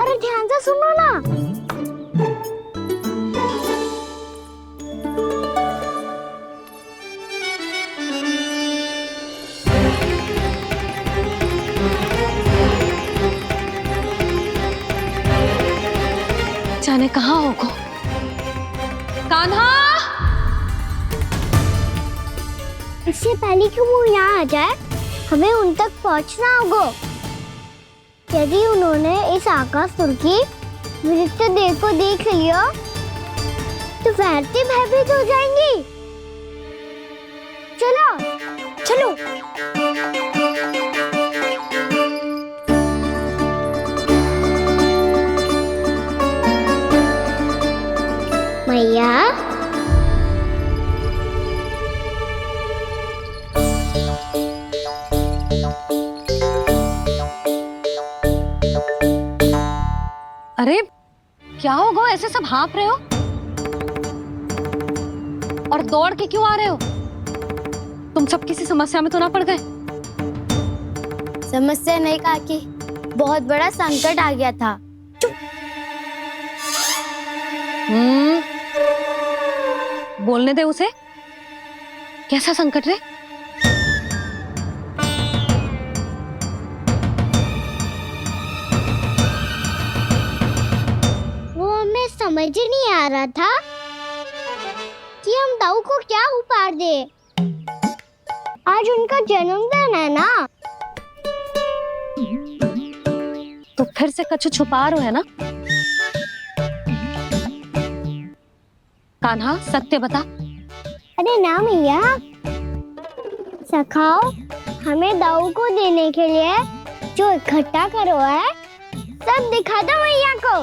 अरे ध्यान से सुनो ना। जाने कहाँ होगो। कान्हा, इससे पहले कि वो यहाँ आ जाए हमें उन तक पहुँचना होगा। यदि उन्होंने इस आकासुर की नृत्य देह को देख लिया तो वैरती भयभीत हो जाएंगी। चलो चलो। मैया, अरे क्या हो गो, ऐसे सब हाँफ रहे हो और दौड़ के क्यों आ रहे हो? तुम सब किसी समस्या में तो ना पड़ गए? समस्या नहीं काकी, बहुत बड़ा संकट आ गया था। बोलने दे उसे। कैसा संकट रे? वो हमें समझ ही नहीं आ रहा था कि हम दाऊ को क्या उपहार दे। आज उनका जन्मदिन है ना। तो फिर से कछु छुपा रहे हो है ना? कान्हा सत्य बता। अरे ना मैया, सखाओ हमें दाऊ को देने के लिए जो इकट्ठा करो है सब दिखा दो मैया को।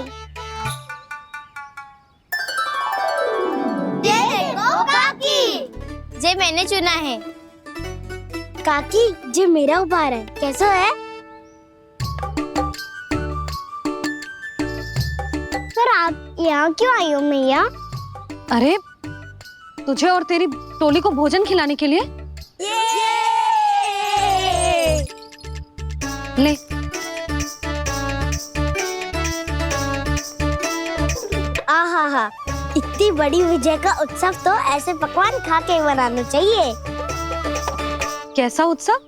ये देखो काकी, जे मैंने चुना है। काकी, जे मेरा उपहार है, कैसा है? पर आप यहाँ क्यों आई हो मैया? अरे तुझे और तेरी टोली को भोजन खिलाने के लिए। ले। आहा, इतनी बड़ी विजय का उत्सव तो ऐसे पकवान खा के मनाना चाहिए। कैसा उत्सव?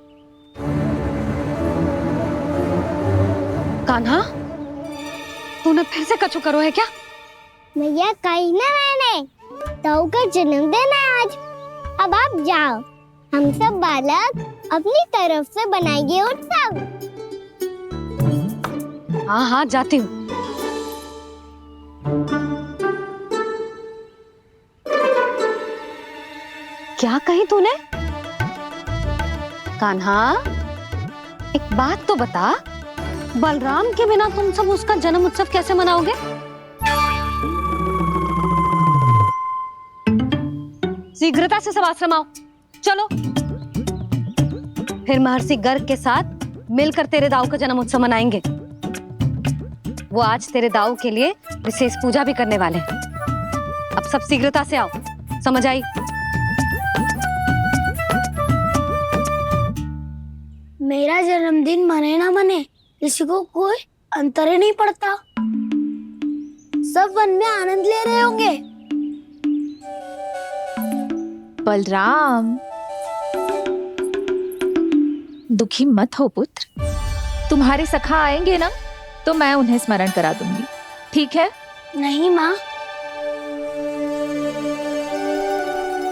कान्हा, तूने फिर से कछु करो है क्या? मैया कही ना मैंने, दाऊ का जन्मदिन है आज। अब आप जाओ, हम सब बालक अपनी तरफ से बनाएंगे उत्सव। हाँ हाँ जाती हूँ। क्या कही तूने? कान्हा, एक बात तो बता, बलराम के बिना तुम सब उसका जन्म उत्सव कैसे मनाओगे? शीघ्रता से सब आश्रम आओ, चलो। फिर महर्षि गर्ग के साथ मिलकर तेरे दाऊ का जन्म उत्सव मनाएंगे। वो आज तेरे दाऊ के लिए विशेष पूजा भी करने वाले हैं। अब सब शीघ्रता से आओ, समझ आई? मेरा जन्मदिन मने ना मने, किसी को कोई अंतर ही नहीं पड़ता। सब वन में आनंद ले रहे होंगे। बलराम, दुखी मत हो पुत्र। तुम्हारे सखा आएंगे ना तो मैं उन्हें स्मरण करा दूंगी, ठीक है? नहीं माँ,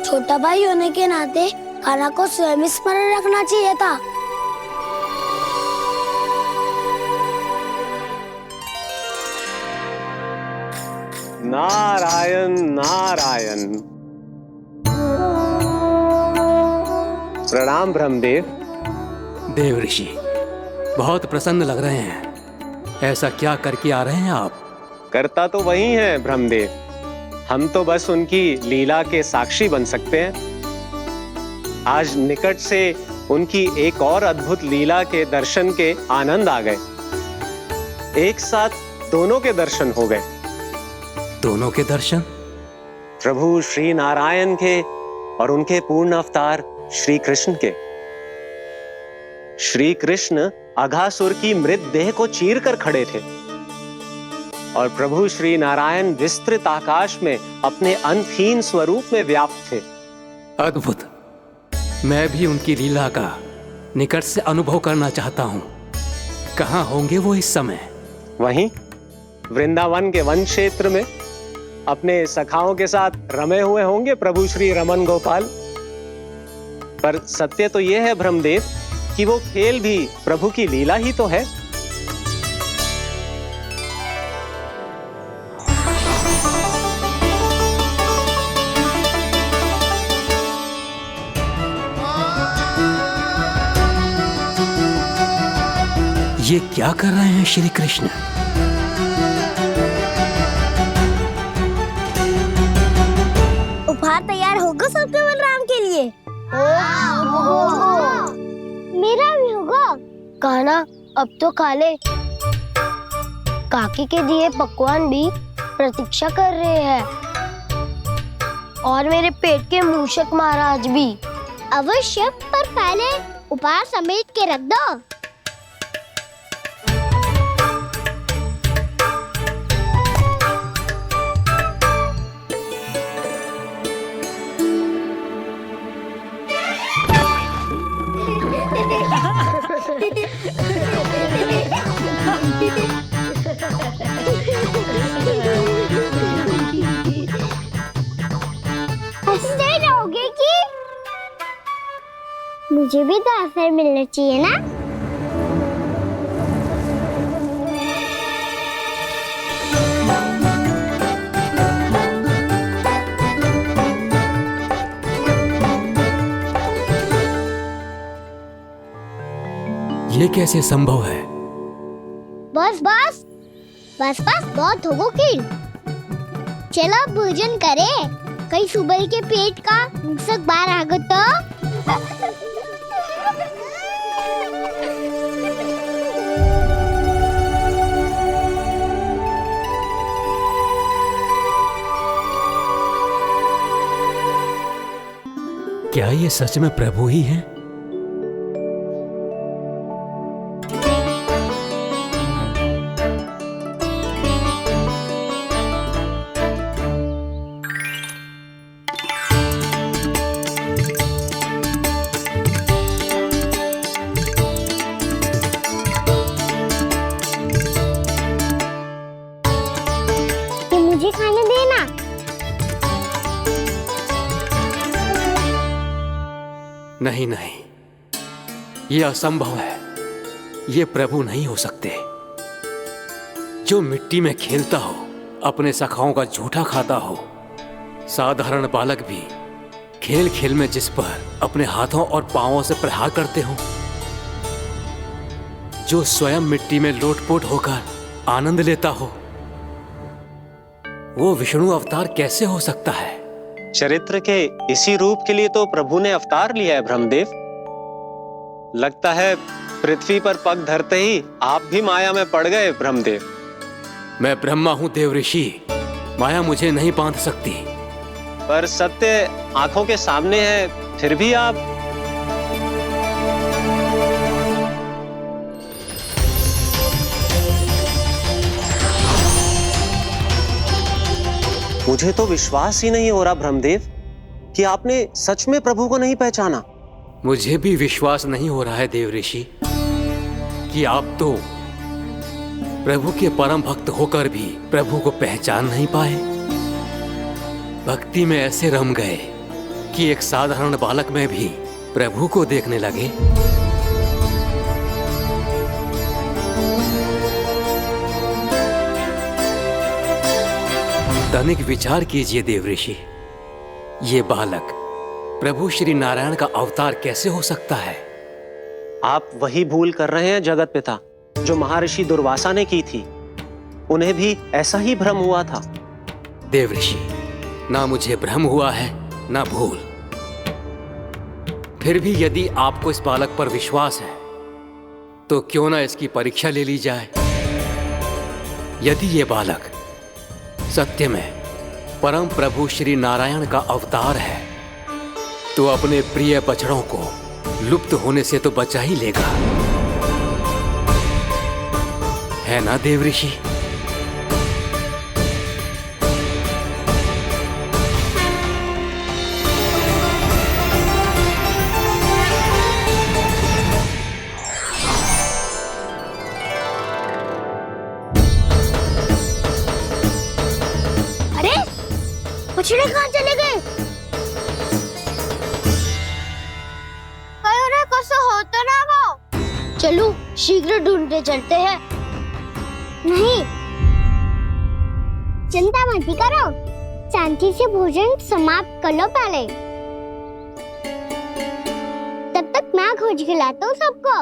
छोटा भाई होने के नाते कान्हा को स्वयं स्मरण रखना चाहिए था। नारायण नारायण। प्रणाम ब्रह्मदेव। देव ऋषि, बहुत प्रसन्न लग रहे हैं। ऐसा क्या करके आ रहे हैं आप? करता तो वही है ब्रह्मदेव, हम तो बस उनकी लीला के साक्षी बन सकते हैं। आज निकट से उनकी एक और अद्भुत लीला के दर्शन के आनंद आ गए। एक साथ दोनों के दर्शन हो गए। दोनों के दर्शन? प्रभु श्री नारायण के और उनके पूर्ण अवतार श्री कृष्ण के। श्री कृष्ण अघासुर की मृत देह को चीर कर खड़े थे और प्रभु श्री नारायण विस्तृत आकाश में अपने अंतहीन स्वरूप में व्याप्त थे। अद्भुत। मैं भी उनकी लीला का निकट से अनुभव करना चाहता हूँ। कहाँ होंगे वो इस समय? वहीं वृंदावन के वन क्षेत्र में अपने सखाओं के साथ रमे हुए होंगे प्रभु श्री रमन गोपाल। पर सत्य तो यह है ब्रह्मदेव कि वो खेल भी प्रभु की लीला ही तो है। ये क्या कर रहे हैं श्री कृष्ण? उपहार तैयार होगा सबके बलराम के लिए। मेरा भी होगा। कहना अब तो खा ले। काकी के दिए पकवान भी प्रतीक्षा कर रहे हैं और मेरे पेट के मूषक महाराज भी। अवश्य, पर पहले उपहार समेट के रख दो। हंसते रहोगे कि मुझे भी तो अवसर मिलना चाहिए ना। ये कैसे संभव है? बस बस बस बस बहुत हो गई। चलो भोजन करें। कहीं सुबह के पेट का मूषक बाहर आ गया तो। क्या ये सच में प्रभु ही हैं? मुझे खाने देना। नहीं नहीं, ये असंभव है। ये प्रभु नहीं हो सकते। जो मिट्टी में खेलता हो, अपने सखाओं का झूठा खाता हो, साधारण बालक भी खेल खेल में जिस पर अपने हाथों और पांवों से प्रहार करते हो, जो स्वयं मिट्टी में लोटपोट होकर आनंद लेता हो, वो विष्णु अवतार कैसे हो सकता है? चरित्र के इसी रूप के लिए तो प्रभु ने अवतार लिया है ब्रह्मदेव। लगता है पृथ्वी पर पग धरते ही आप भी माया में पड़ गए ब्रह्मदेव। मैं ब्रह्मा हूं देवऋषि, माया मुझे नहीं बांध सकती। पर सत्य आंखों के सामने है, फिर भी आप। मुझे तो विश्वास ही नहीं हो रहा ब्रह्मदेव कि आपने सच में प्रभु को नहीं पहचाना। मुझे भी विश्वास नहीं हो रहा है देवऋषि कि आप तो प्रभु के परम भक्त होकर भी प्रभु को पहचान नहीं पाए। भक्ति में ऐसे रम गए कि एक साधारण बालक में भी प्रभु को देखने लगे। तनिक विचार कीजिए देवऋषि, ये बालक प्रभु श्री नारायण का अवतार कैसे हो सकता है? आप वही भूल कर रहे हैं जगत पिता जो महर्षि दुर्वासा ने की थी। उन्हें भी ऐसा ही भ्रम हुआ था। देवऋषि, ना मुझे भ्रम हुआ है ना भूल। फिर भी यदि आपको इस बालक पर विश्वास है तो क्यों ना इसकी परीक्षा ले ली जाए। यदि ये बालक सत्य में परम प्रभु श्री नारायण का अवतार है तो अपने प्रिय बछड़ों को लुप्त होने से तो बचा ही लेगा, है ना देवऋषि? बछड़े कहाँ चले गए? कैसे होता ना वो? चलो शीघ्र ढूंढते चलते हैं। नहीं, चिंता मत करो, शांति से भोजन समाप्त कर लो पहले। तब तक मैं खोज के लाता हूँ सबको।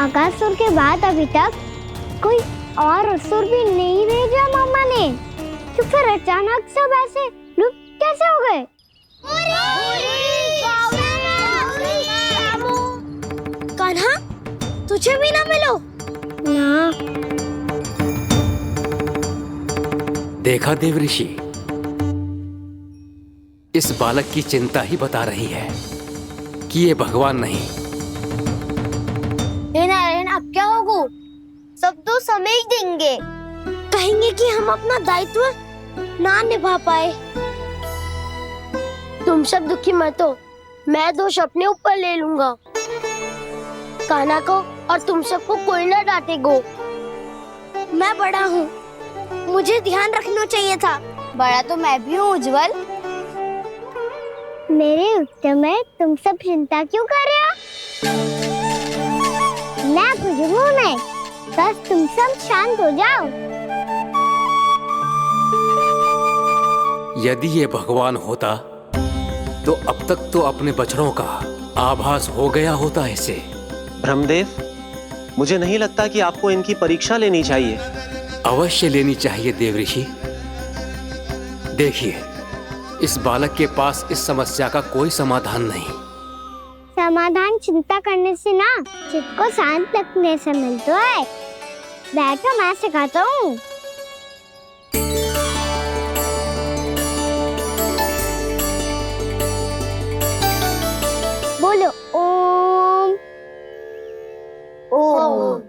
आकासुर के बाद अभी तक कोई और असुर भी नहीं भेजा मम्मा ने, तो फिर अचानक सब ऐसे लुप्त कैसे हो गए? कान्हा, तुझे भी ना मिलो ना। देखा देव ऋषि, इस बालक की चिंता ही बता रही है कि ये भगवान नहीं। नारायण, अब क्या होगा? सब तो समझ देंगे, कहेंगे कि हम अपना दायित्व ना निभा पाए। तुम सब दुखी मत हो, मैं दोष अपने ऊपर ले लूंगा। कान्हा को और तुम सबको कोई ना डांटेगो। मैं बड़ा हूँ, मुझे ध्यान रखना चाहिए था। बड़ा तो मैं भी हूँ उज्जवल। मेरे उत्तर में तुम सब चिंता क्यों कर रहे हो? मैं कुछ नहीं, बस तुम सब शांत हो जाओ। यदि ये भगवान होता तो अब तक तो अपने बछड़ों का आभास हो गया होता इसे। ब्रह्मदेव, मुझे नहीं लगता कि आपको इनकी परीक्षा लेनी चाहिए। अवश्य लेनी चाहिए देव ऋषि। देखिए, इस बालक के पास इस समस्या का कोई समाधान नहीं। समाधान चिंता करने से ना, चित्त को शांत रखने से मिलता है। बैठो, मैं सिखाता हूँ। बोलो ओम। ओम।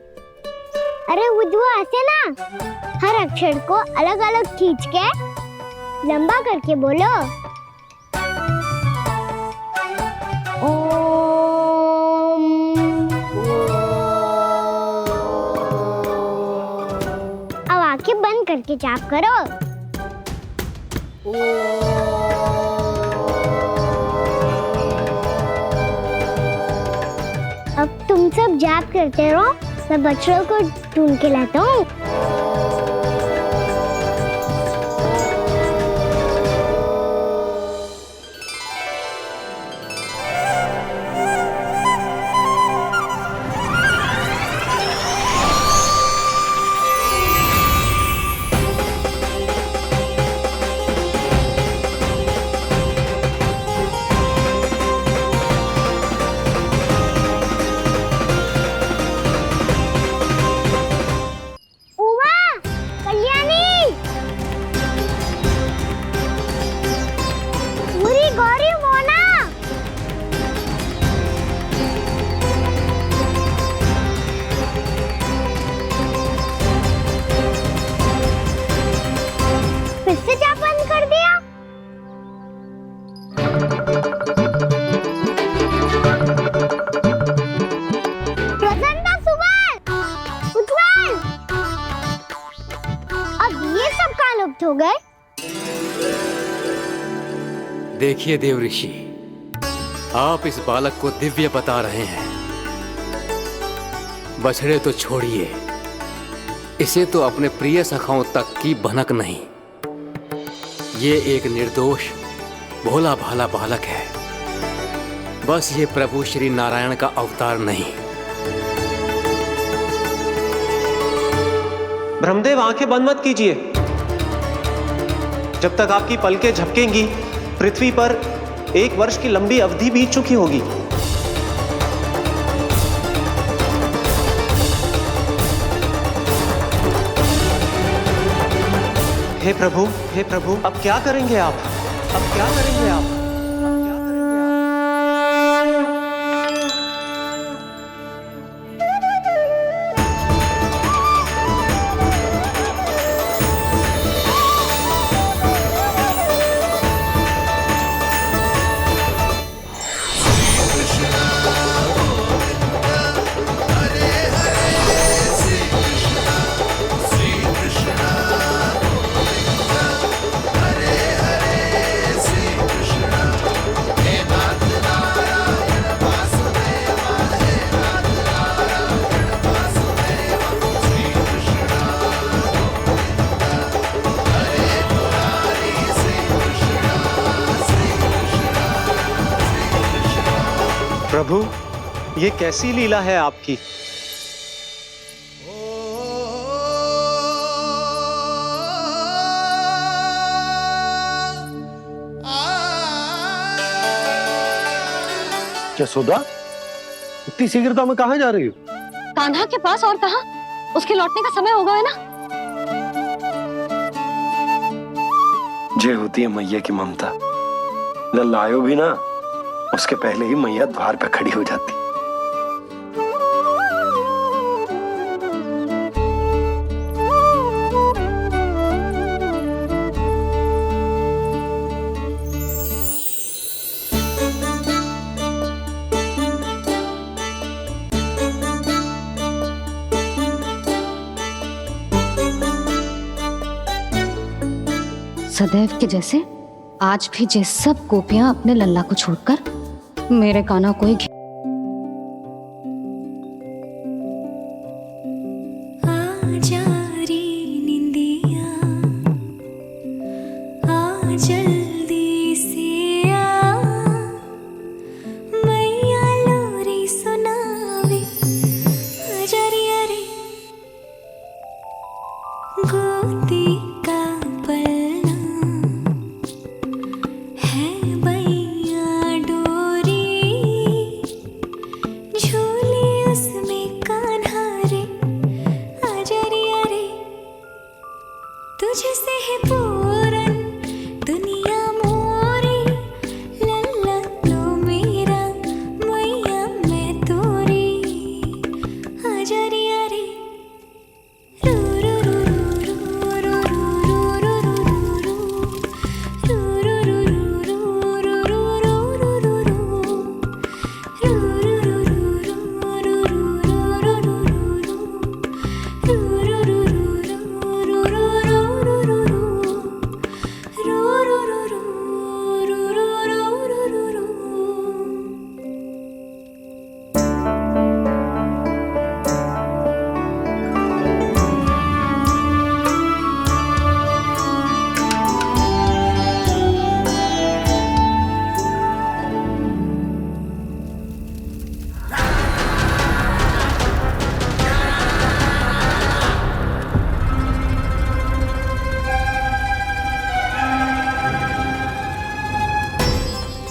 अरे उज्जवल, ऐसे ना हर अक्षर को अलग अलग खींच के लंबा करके बोलो। अब आंखें बंद करके जाप करो। अब तुम सब जाप करते रहो, मैं बच्चों को ढूंढ के लाता हूँ। हो गए। देखिए देव ऋषि, आप इस बालक को दिव्य बता रहे हैं। बछड़े तो छोड़िए, इसे तो अपने प्रिय सखाओं तक की भनक नहीं। ये एक निर्दोष भोला भाला बालक है, बस ये प्रभु श्री नारायण का अवतार नहीं। ब्रह्मदेव, आंखें बंद मत कीजिए। जब तक आपकी पलकें झपकेंगी, पृथ्वी पर 1 वर्ष की लंबी अवधि बीत चुकी होगी। हे प्रभु, अब क्या करेंगे आप? अब क्या करेंगे आप? प्रभु, ये कैसी लीला है आपकी? यशोदा, इतनी शीघ्रता में कहाँ जा रही हो? कान्हा के पास, और कहाँ? उसके लौटने का समय होगा है ना। जे होती है मैया की ममता, लायो भी ना, उसके पहले ही मैया द्वार पे खड़ी हो जाती। सदैव के जैसे आज भी जे सब गोपियां अपने लल्ला को छोड़कर मेरे कान्हा को ही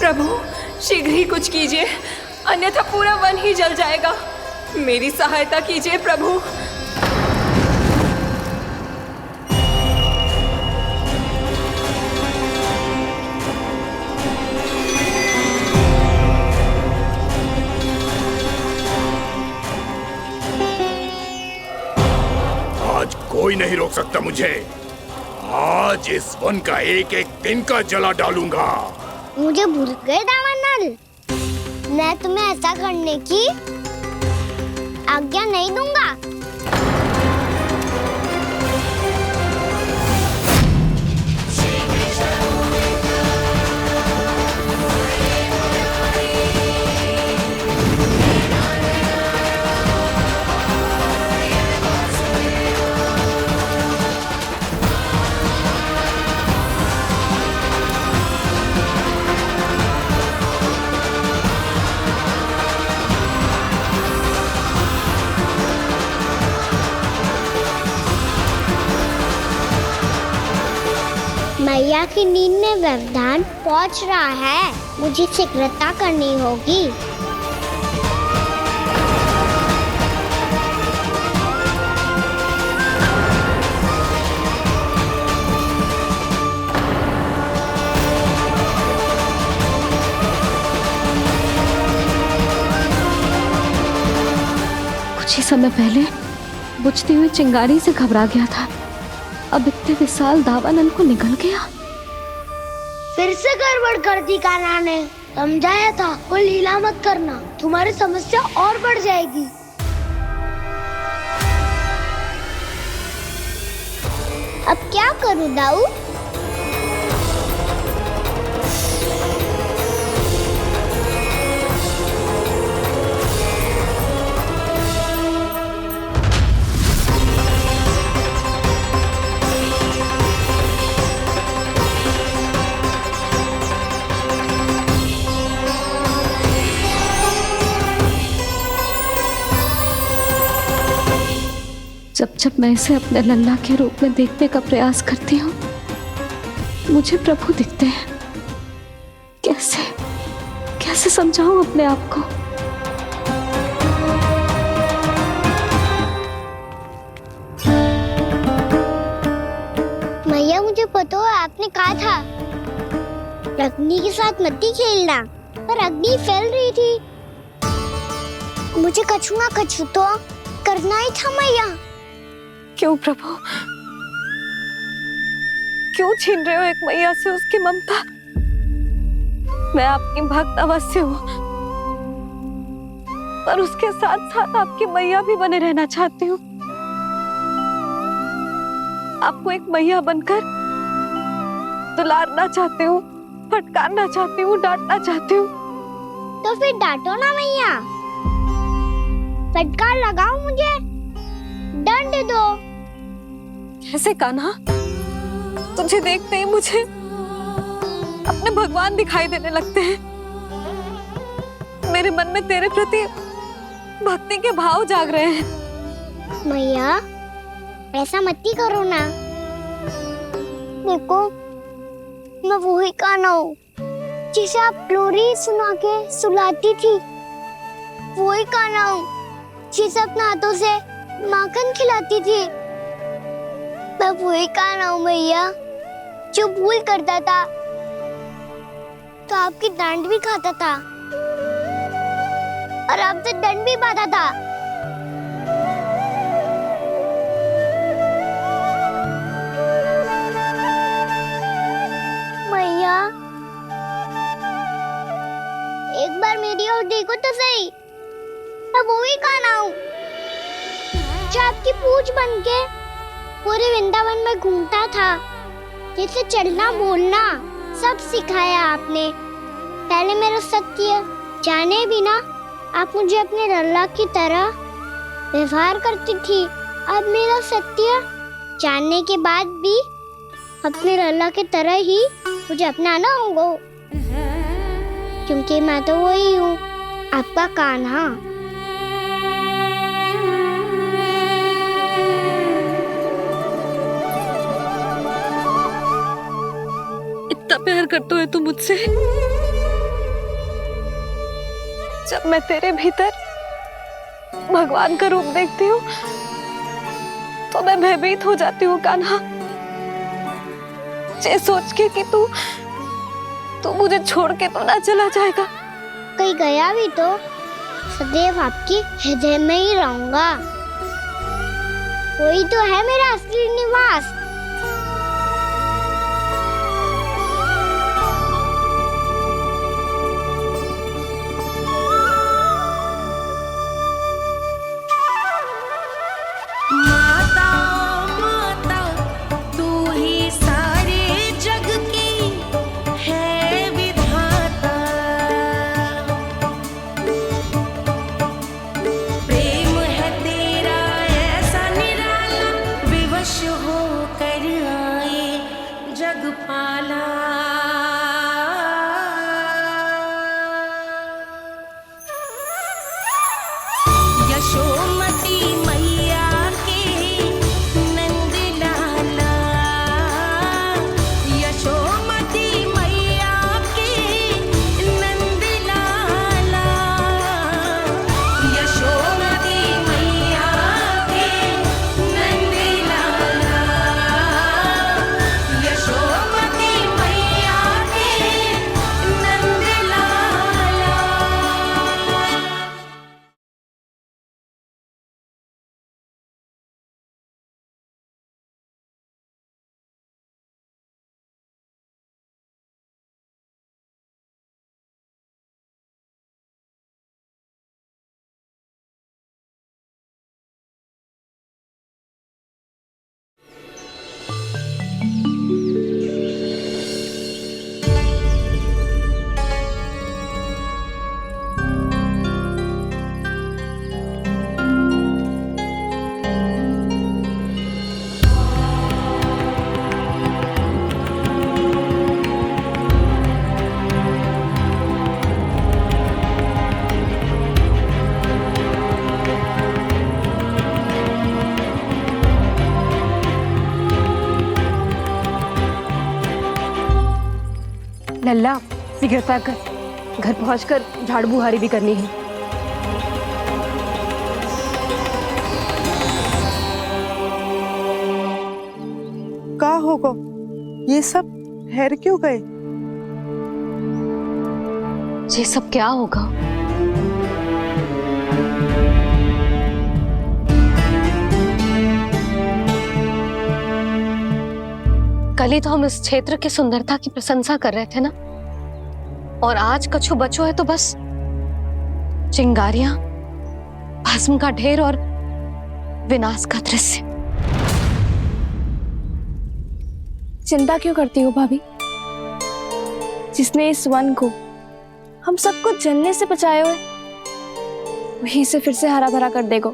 प्रभु, शीघ्र ही कुछ कीजिए, अन्यथा पूरा वन ही जल जाएगा। मेरी सहायता कीजिए प्रभु। आज कोई नहीं रोक सकता मुझे। आज इस वन का एक एक दिन का जला डालूंगा। मुझे भूल गए दावानल, मैं तुम्हें ऐसा करने की आज्ञा नहीं दूंगा। मैया की नींद में व्यवधान पहुंच रहा है, मुझे शीघ्रता करनी होगी। कुछ ही समय पहले बुझती हुई चिंगारी से घबरा गया था, अब इतने विशाल दावानल को निगल गया। फिर से गड़बड़ कर दी कान्हा ने। समझाया था कोई लीला मत करना, तुम्हारी समस्या और बढ़ जाएगी। अब क्या करूं दाऊ? जब जब मैं इसे अपने लल्ला के रूप में देखने का प्रयास करती हूँ, मुझे प्रभु दिखते हैं। कैसे कैसे समझाऊं अपने आप को? मैया, मुझे पता है आपने कहा था अग्नि के साथ मत ही खेलना, पर अग्नि फैल रही थी। मुझे कछु ना कछु तो करना ही था मैया। क्यों प्रभु, क्यों छीन रहे हो एक मैया से उसकी ममता? मैं आपकी भक्त अवश्य हूँ, पर उसके साथ साथ आपकी मैया भी बने रहना चाहती हूँ। आपको एक मैया बनकर दुलारना चाहती हूँ, फटकारना चाहती हूँ, डांटना चाहती हूँ। तो फिर डांटो ना मैया, फटकार लगाओ, मुझे दंड दो। कैसे कान्हा, तुझे देखते ही मुझे अपने भगवान दिखाई देने लगते हैं। मेरे मन में तेरे प्रति भक्ति के भाव जाग रहे हैं। मैया, ऐसा मत ही करो ना। देखो, मैं वही कान्हा हूँ जिसे आप लोरी सुना के सुलाती थी। वही कान्हा हूँ जिसे अपने हाथों से माखन खिलाती थी। मैं वही कान्हा हूँ मैया, जो भूल करता था तो आपकी डांट भी खाता था और आपसे दंड भी पाता था। मैया, एक बार मेरी ओर देखो तो सही। मैं वही कान्हा हूँ जो आपकी पूछ बनके पूरे वृंदावन में घूमता था। जैसे चलना बोलना सब सिखाया आपने। पहले मेरा सत्य जाने बिना आप मुझे अपने लल्ला की तरह व्यवहार करती थी। अब मेरा सत्य जानने के बाद भी अपने लल्ला की तरह ही मुझे अपनाना होगा, क्योंकि मैं तो वही हूँ, आपका कान्हा। इतना प्यार करते हो तुम मुझसे? जब मैं तेरे भीतर भगवान का रूप देखती हूँ तो मैं भयभीत हो जाती हूँ कान्हा। ये सोच के कि तू मुझे छोड़ के तो ना चला जाएगा। कहीं गया भी तो सदैव आपके हृदय में ही रहूंगा। वही तो है मेरा असली निवास। हो लल्ला सिगरेट पैक कर, घर पहुंचकर झाड़ू बुहारी भी करनी है। का होगा ये सब ठहर क्यों गए? ये सब क्या होगा? कल ही तो हम इस क्षेत्र की सुंदरता की प्रशंसा कर रहे थे ना, और आज कछु बचो है तो बस चिंगारियां, भस्म का ढेर और विनाश का दृश्य। चिंता क्यों करती हो भाभी? जिसने इस वन को हम सबको जलने से बचाए हुए, वही से फिर से हरा भरा कर देगा।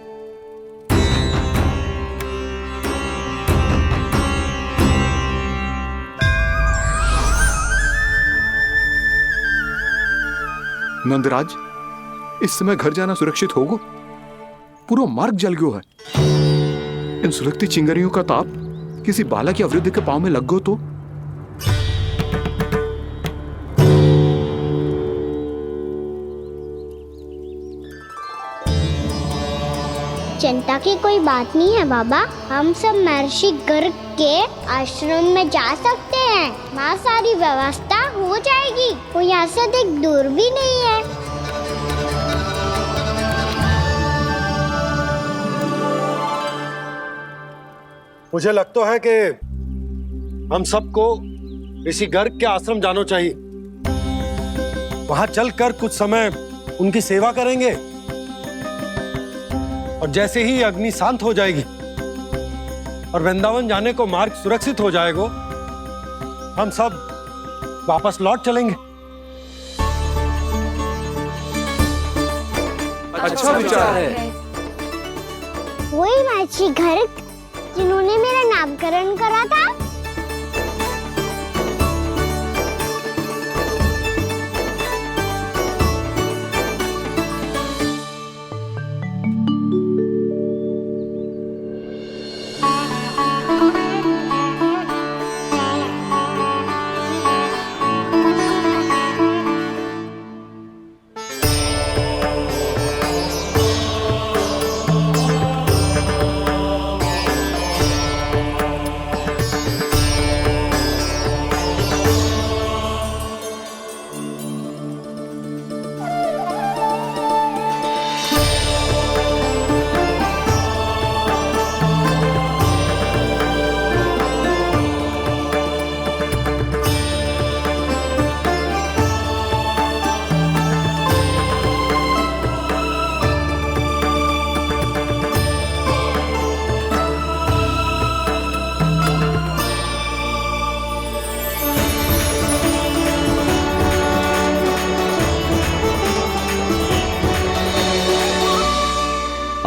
नंदराज, इस समय घर जाना सुरक्षित होगा? पूरा मार्ग जल गयो है। इन सुलगती चिंगारियों का ताप किसी बालक या वृद्ध के पांव में लग गयो तो? चिंता की कोई बात नहीं है बाबा, हम सब महर्षि गर्ग के आश्रम में जा सकते हैं। वहाँ सारी व्यवस्था हो जाएगी, वो यहाँ से अधिक दूर भी नहीं है। मुझे लगता है कि हम सबको ऋषि गर्ग के आश्रम जाना चाहिए। वहां चलकर कुछ समय उनकी सेवा करेंगे, और जैसे ही अग्नि शांत हो जाएगी और वृंदावन जाने को मार्ग सुरक्षित हो जाएगा, हम सब वापस लौट चलेंगे। अच्छा विचार है। वही महर्षि गर्ग जिन्होंने मेरा नामकरण करा था।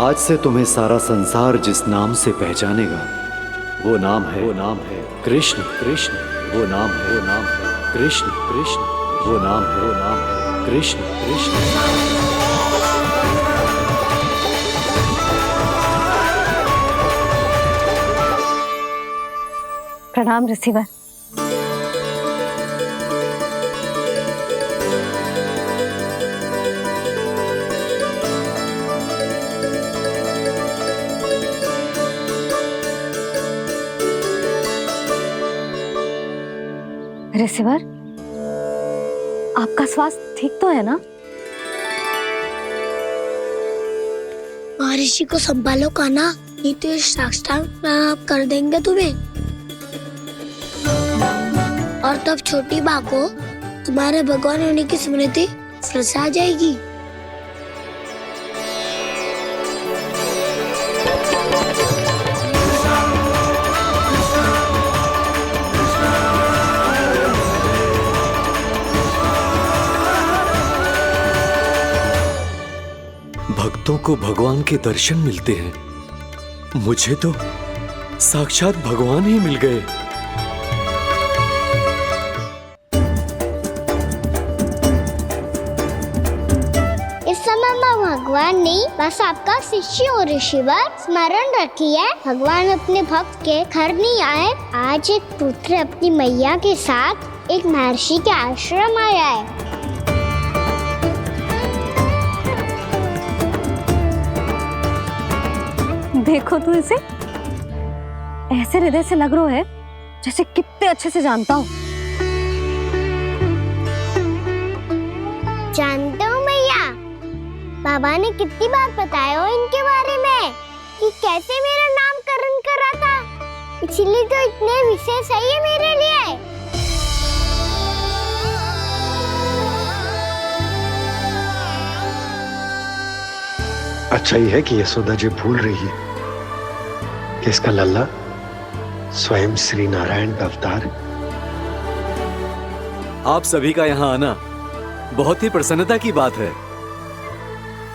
आज से तुम्हें सारा संसार जिस नाम से पहचानेगा, वो नाम है कृष्ण। कृष्ण वो नाम है कृष्ण। कृष्ण वो नाम है कृष्ण। कृष्ण। प्रणाम ऋषिवर। ऋषिवर, आपका स्वास्थ्य ठीक तो है ना? महर्षि को संभालो कान्हा, नहीं तो ये साक्षात प्राप्त कर देंगे तुम्हें। और तब छोटी बा को तुम्हारे भगवान होने की स्मृति फिर से आ जाएगी। भक्तों को भगवान के दर्शन मिलते हैं, मुझे तो साक्षात भगवान ही मिल गए। इस समय मैं भगवान नहीं, बस आपका शिष्य हूँ ऋषिवर। स्मरण रखिए, भगवान अपने भक्त के घर नहीं आए। आज एक पुत्र अपनी मैया के साथ एक महर्षि के आश्रम आया है। देखो तू इसे, ऐसे हृदय से लग रहा है जैसे कितने अच्छे से जानता हूँ। जानते हो मैया, बाबा ने कितनी बार बताया हो इनके बारे में कि कैसे मेरा नामकरण करा था, इसीलिए तो इतने विशेष है ये मेरे लिए। अच्छा ही है कि यशोदा जी भूल रही है कि इसका लल्ला स्वयं श्री नारायण का अवतार है। आप सभी का यहाँ आना बहुत ही प्रसन्नता की बात है।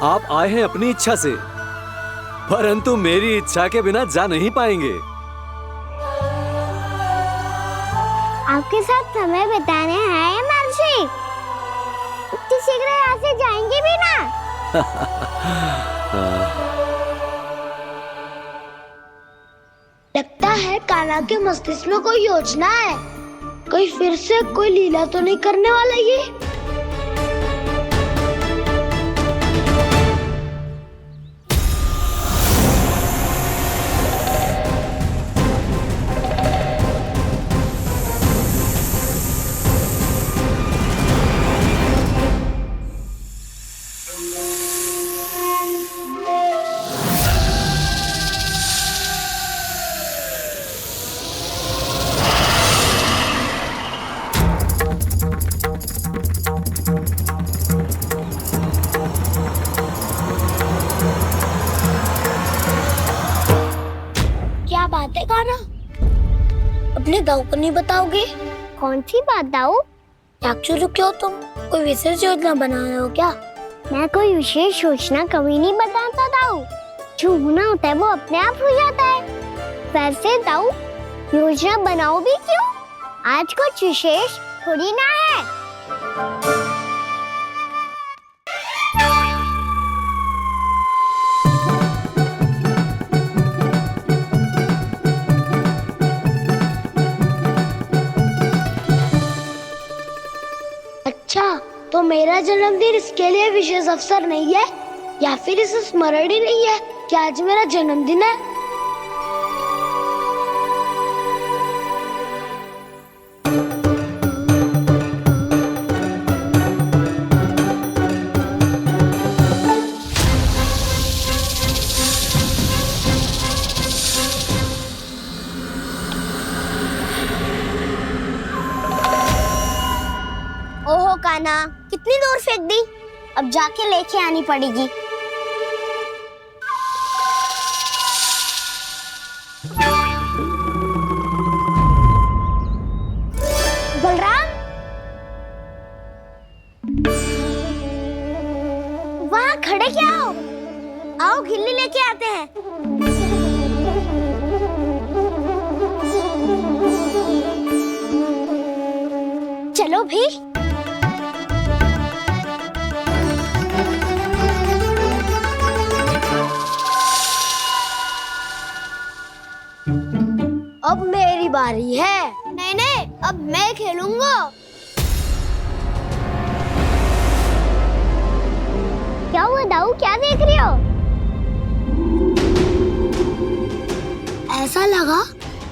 आप आए हैं अपनी इच्छा से, परंतु मेरी इच्छा के बिना जा नहीं पाएंगे। आपके साथ समय बिताने आए महर्षि, इतनी शीघ्र यहाँ से जाएंगे भी ना? लगता है कान्हा के मस्तिष्क में कोई योजना है। कोई फिर से कोई लीला तो नहीं करने वाला ये? क्या बात है कान्हा? अपने दाऊ को नहीं बताओगे? कौन सी बात दाऊ? चाकचूरू क्यों तुम? कोई विशेष योजना बना रहे हो क्या? मैं कोई विशेष योजना कभी नहीं बताता दाऊ। जो होना होता है वो अपने आप हो जाता है। वैसे दाऊ, योजना बनाओ भी क्यों? आज कुछ विशेष थोड़ी ना है। अच्छा, तो मेरा जन्मदिन इसके लिए विशेष अवसर नहीं है, या फिर इसे स्मरण ही नहीं है कि आज मेरा जन्मदिन है? ओहो कान्हा, कितनी दूर फेंक दी? अब जाके लेके आनी पड़ेगी। बलराम, वहाँ खड़े क्या हो? आओ खिल्ली लेके आते हैं। चलो भी। अब मेरी बारी है। नहीं नहीं, अब मैं खेलूंगा। क्या हुआ दाऊ, क्या देख रही हो? ऐसा लगा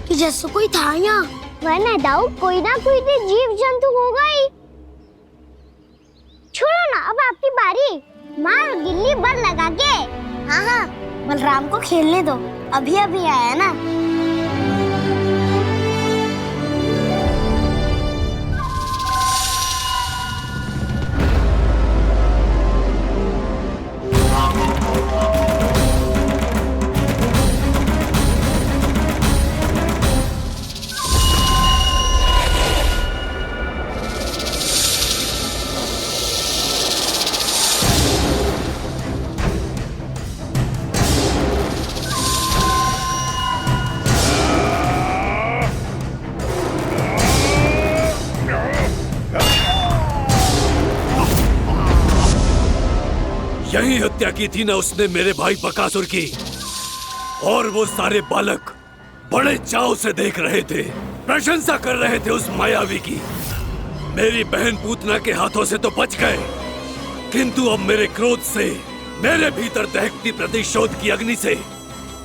कि जैसे कोई था यहाँ। वरना दाऊ, कोई ना कोई तो जीव जंतु होगा ही। छोड़ो ना, अब आपकी बारी। मार गिल्ली बर लगा के। हाँ हाँ, बलराम को खेलने दो, अभी अभी आया ना। यही हत्या की थी ना उसने मेरे भाई बकासुर की, और वो सारे बालक बड़े चाव से देख रहे थे, प्रशंसा कर रहे थे उस मायावी की। मेरी बहन पूतना के हाथों से तो बच गए, किंतु अब मेरे क्रोध से, मेरे भीतर दहकती प्रतिशोध की अग्नि से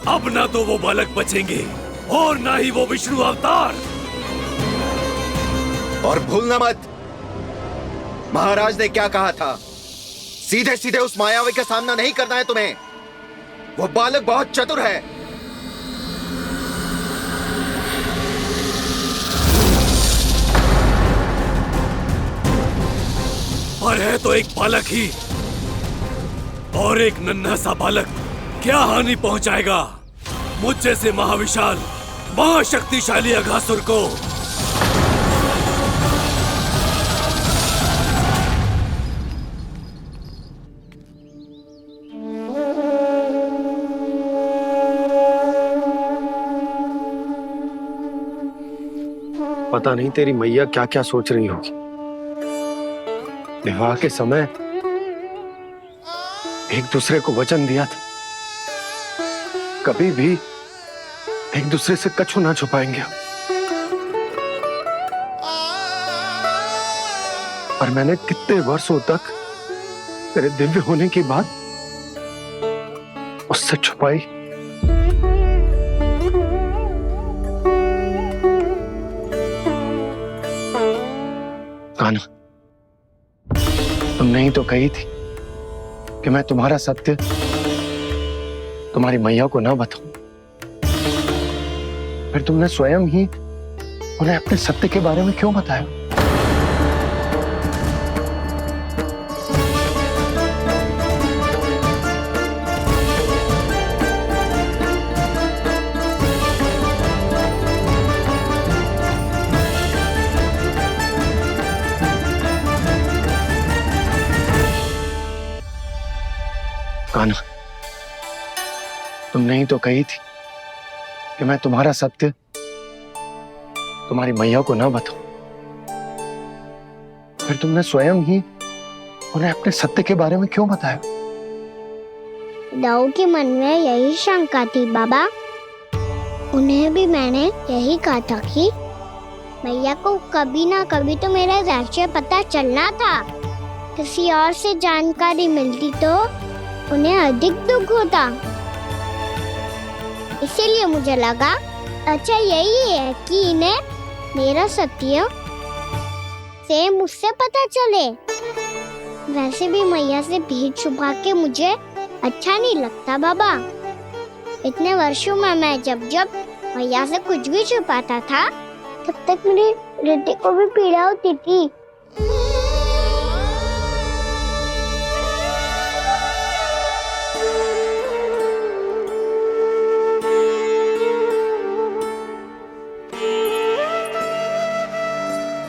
अब ना तो वो बालक बचेंगे और ना ही वो विष्णु अवतार। और भूलना मत, महाराज ने क्या कहा था, सीधे सीधे उस मायावी का सामना नहीं करना है तुम्हें। वो बालक बहुत चतुर है। पर है तो एक बालक ही, और एक नन्हा सा बालक क्या हानि पहुंचाएगा मुझ जैसे महाविशाल महाशक्तिशाली अघासुर को। पता नहीं तेरी मैया क्या क्या सोच रही होगी। विवाह के समय एक दूसरे को वचन दिया था, कभी भी एक दूसरे से कछु ना छुपाएंगे। और मैंने कितने वर्षों तक तेरे दिव्य होने की बात उससे छुपाई। कान्हा, तुमने ही तो कही थी कि मैं तुम्हारा सत्य तुम्हारी मैया को ना बताऊं। फिर तुमने स्वयं ही उन्हें अपने सत्य के बारे में क्यों बताया? कान्हा, तुमने ही तो कही थी कि मैं तुम्हारा सत्य तुम्हारी मैया को ना बताऊं। फिर तुमने स्वयं ही उन्हें अपने सत्य के बारे में क्यों बताया? दाऊ के मन में यही शंका थी बाबा। उन्हें भी मैंने यही कहा था कि मैया को कभी ना कभी तो मेरा रहस्य पता चलना था। किसी और से जानकारी मिलती तो उन्हें अधिक दुख होता। इसीलिए मुझे लगा अच्छा यही है कि इन्हें मेरा सत्य से मुझसे पता चले। वैसे भी मैया से भेद छुपा के मुझे अच्छा नहीं लगता बाबा। इतने वर्षों में मैं जब जब मैया से कुछ भी छुपाता था तब तक मेरे हृदय को भी पीड़ा होती थी।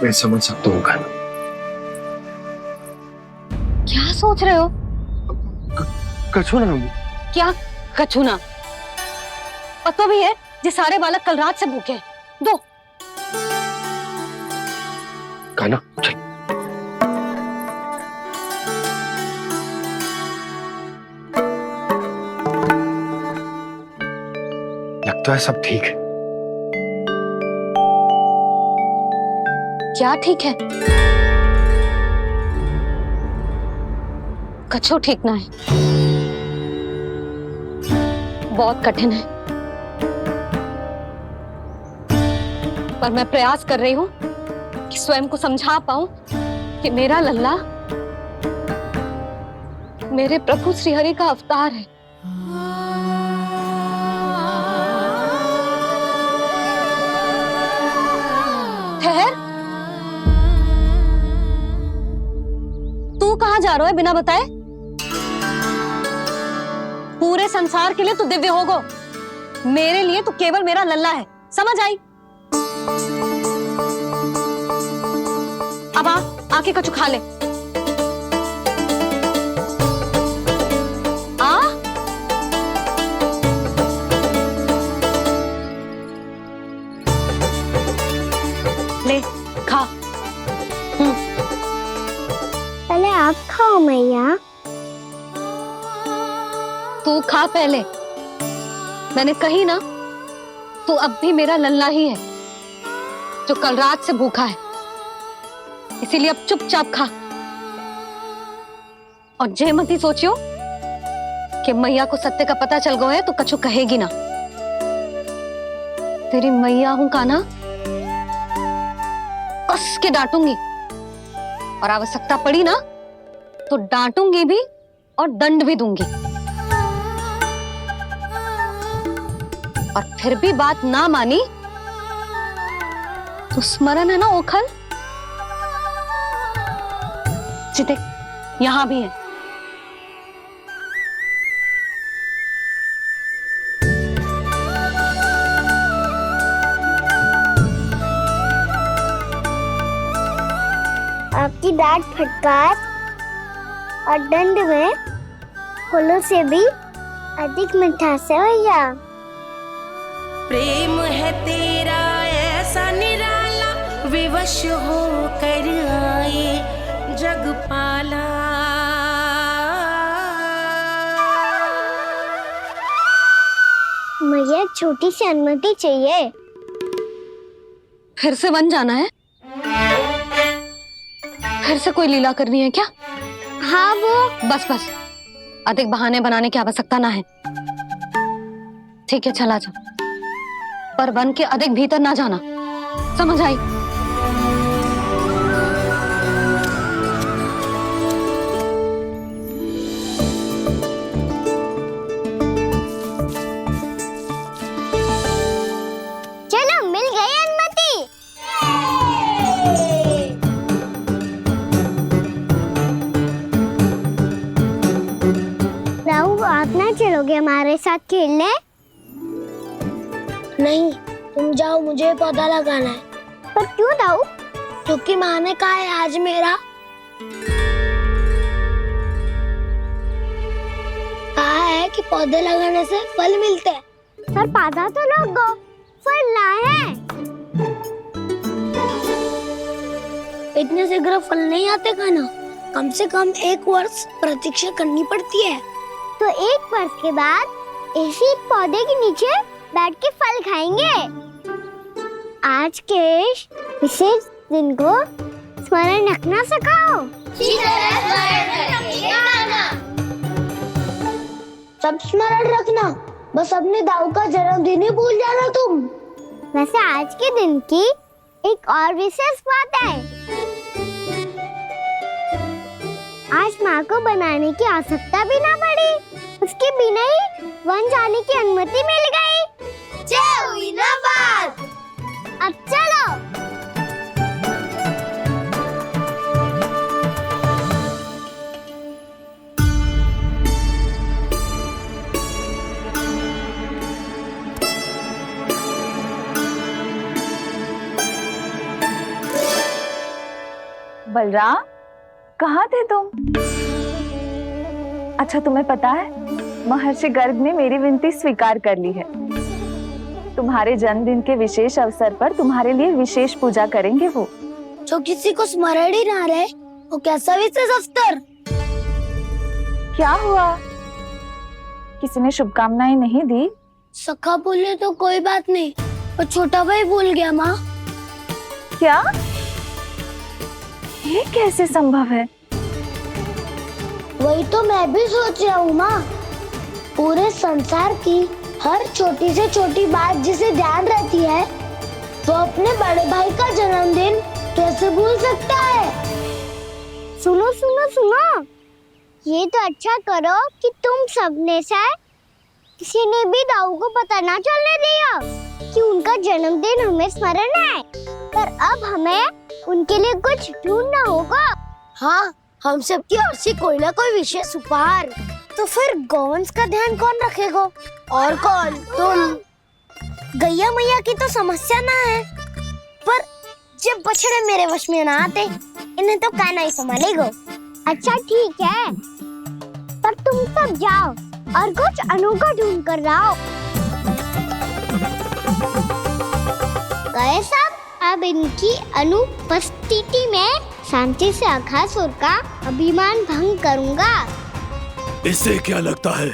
मैं समझ सकता हूँ कान्हा। क्या सोच रहे हो? कछु ना। क्या कछु ना? पता भी है ये सारे बालक कल रात से भूखे हैं। दो। कान्हा चल। लगता है सब ठीक है। क्या ठीक है? कछु ठीक ना है, बहुत कठिन है। पर मैं प्रयास कर रही हूं कि स्वयं को समझा पाऊं कि मेरा लल्ला मेरे प्रभु श्रीहरि का अवतार है। ठहर, तू कहाँ जा रहा है बिना बताए? पूरे संसार के लिए तू दिव्य होगो, मेरे लिए तू केवल मेरा लल्ला है। समझ आई? अब आके कछु खा ले। आ ले खा। पहले आप खाओ मैया। तू खा पहले। मैंने कही ना, तू अब भी मेरा लल्ला ही है जो कल रात से भूखा है। इसीलिए अब चुपचाप खा। और जे मत ही सोचियो कि मैया को सत्य का पता चल गया है तो कछु कहेगी ना। तेरी मैया हूं कान्हा, कस के डांटूंगी, और आवश्यकता पड़ी ना तो डांटूंगी भी और दंड भी दूंगी। और फिर भी बात ना मानी तो स्मरण है ना ओखल, जिते यहां भी है। आपकी डांट फटकार और दंड में फूलों से भी अधिक मिठास है भैया। प्रेम है तेरा ऐसा निराला, विवश हो कर आए जग पाला। मुझे छोटी सी अनुमति चाहिए। फिर से वन जाना है? फिर से कोई लीला करनी है क्या? हाँ वो। बस बस, अधिक बहाने बनाने की आवश्यकता ना है। ठीक है चला जा, पर वन के अधिक भीतर ना जाना, समझ आई? चलो मिल गई अनुमति। राहु, आप ना चलोगे हमारे साथ खेलने? नहीं, तुम जाओ, मुझे पौधा लगाना है। पर क्यों दाऊ? क्योंकि माँ ने कहा है आज मेरा कहा है कि पौधे लगाने से फल मिलते हैं। पर पौधा तो लगो, फल ना है। इतने शीघ्र फल नहीं आते खाना, कम से कम 1 वर्ष प्रतीक्षा करनी पड़ती है। तो 1 वर्ष के बाद इसी पौधे के नीचे बैठ के फल खाएंगे। आज के विशेष दिन को स्मरण रखना सिखाओ। सब स्मरण रखना, बस अपने दाऊ का जन्मदिन ही भूल जाना तुम। वैसे आज के दिन की एक और विशेष बात है। आज माँ को बनाने की आवश्यकता भी ना पड़ी, उसके बिना ही वन जाने की अनुमति मिल गई। जय हुई ना बात। अब चलो। बलराम, कहाँ थे तुम? अच्छा, तुम्हें पता है महर्षि गर्ग ने मेरी विनती स्वीकार कर ली है। तुम्हारे जन्मदिन के विशेष अवसर पर तुम्हारे लिए विशेष पूजा करेंगे वो। जो किसी को स्मरण ही ना रहे, वो कैसा विशेष अवसर? क्या हुआ? किसी ने शुभकामनाएं नहीं दी? सखा बोले तो कोई बात नहीं, पर छोटा भाई भूल गया माँ। क्या? ये कैसे संभव है? वही तो मैं भी सोच रहा हूँ माँ। पूरे संसार की हर छोटी से छोटी बात जिसे ध्यान रहती है, वो अपने बड़े भाई का जन्मदिन कैसे भूल सकता है? सुनो सुनो सुनो, ये तो अच्छा करो कि तुम सबने से किसी ने भी दाऊ को पता ना चलने दिया कि उनका जन्मदिन हमें स्मरण है। पर अब हमें उनके लिए कुछ ढूंढना होगा। हाँ, हम सबकी ओर से कोई ना कोई विशेष उपहार। तो फिर गोवंश का ध्यान कौन रखेगा? और कौन? तुम। गैया मैया की तो समस्या ना है, पर जब बछड़े मेरे वश में ना आते, इन्हें तो कान्हा ही संभालेगा। अच्छा ठीक है, पर तुम सब जाओ और कुछ अनोखा ढूंढ कर लाओ। गए सब? अब इनकी अनुपस्थिति में शांति से अघासुर का अभिमान भंग करूंगा। इसे क्या लगता है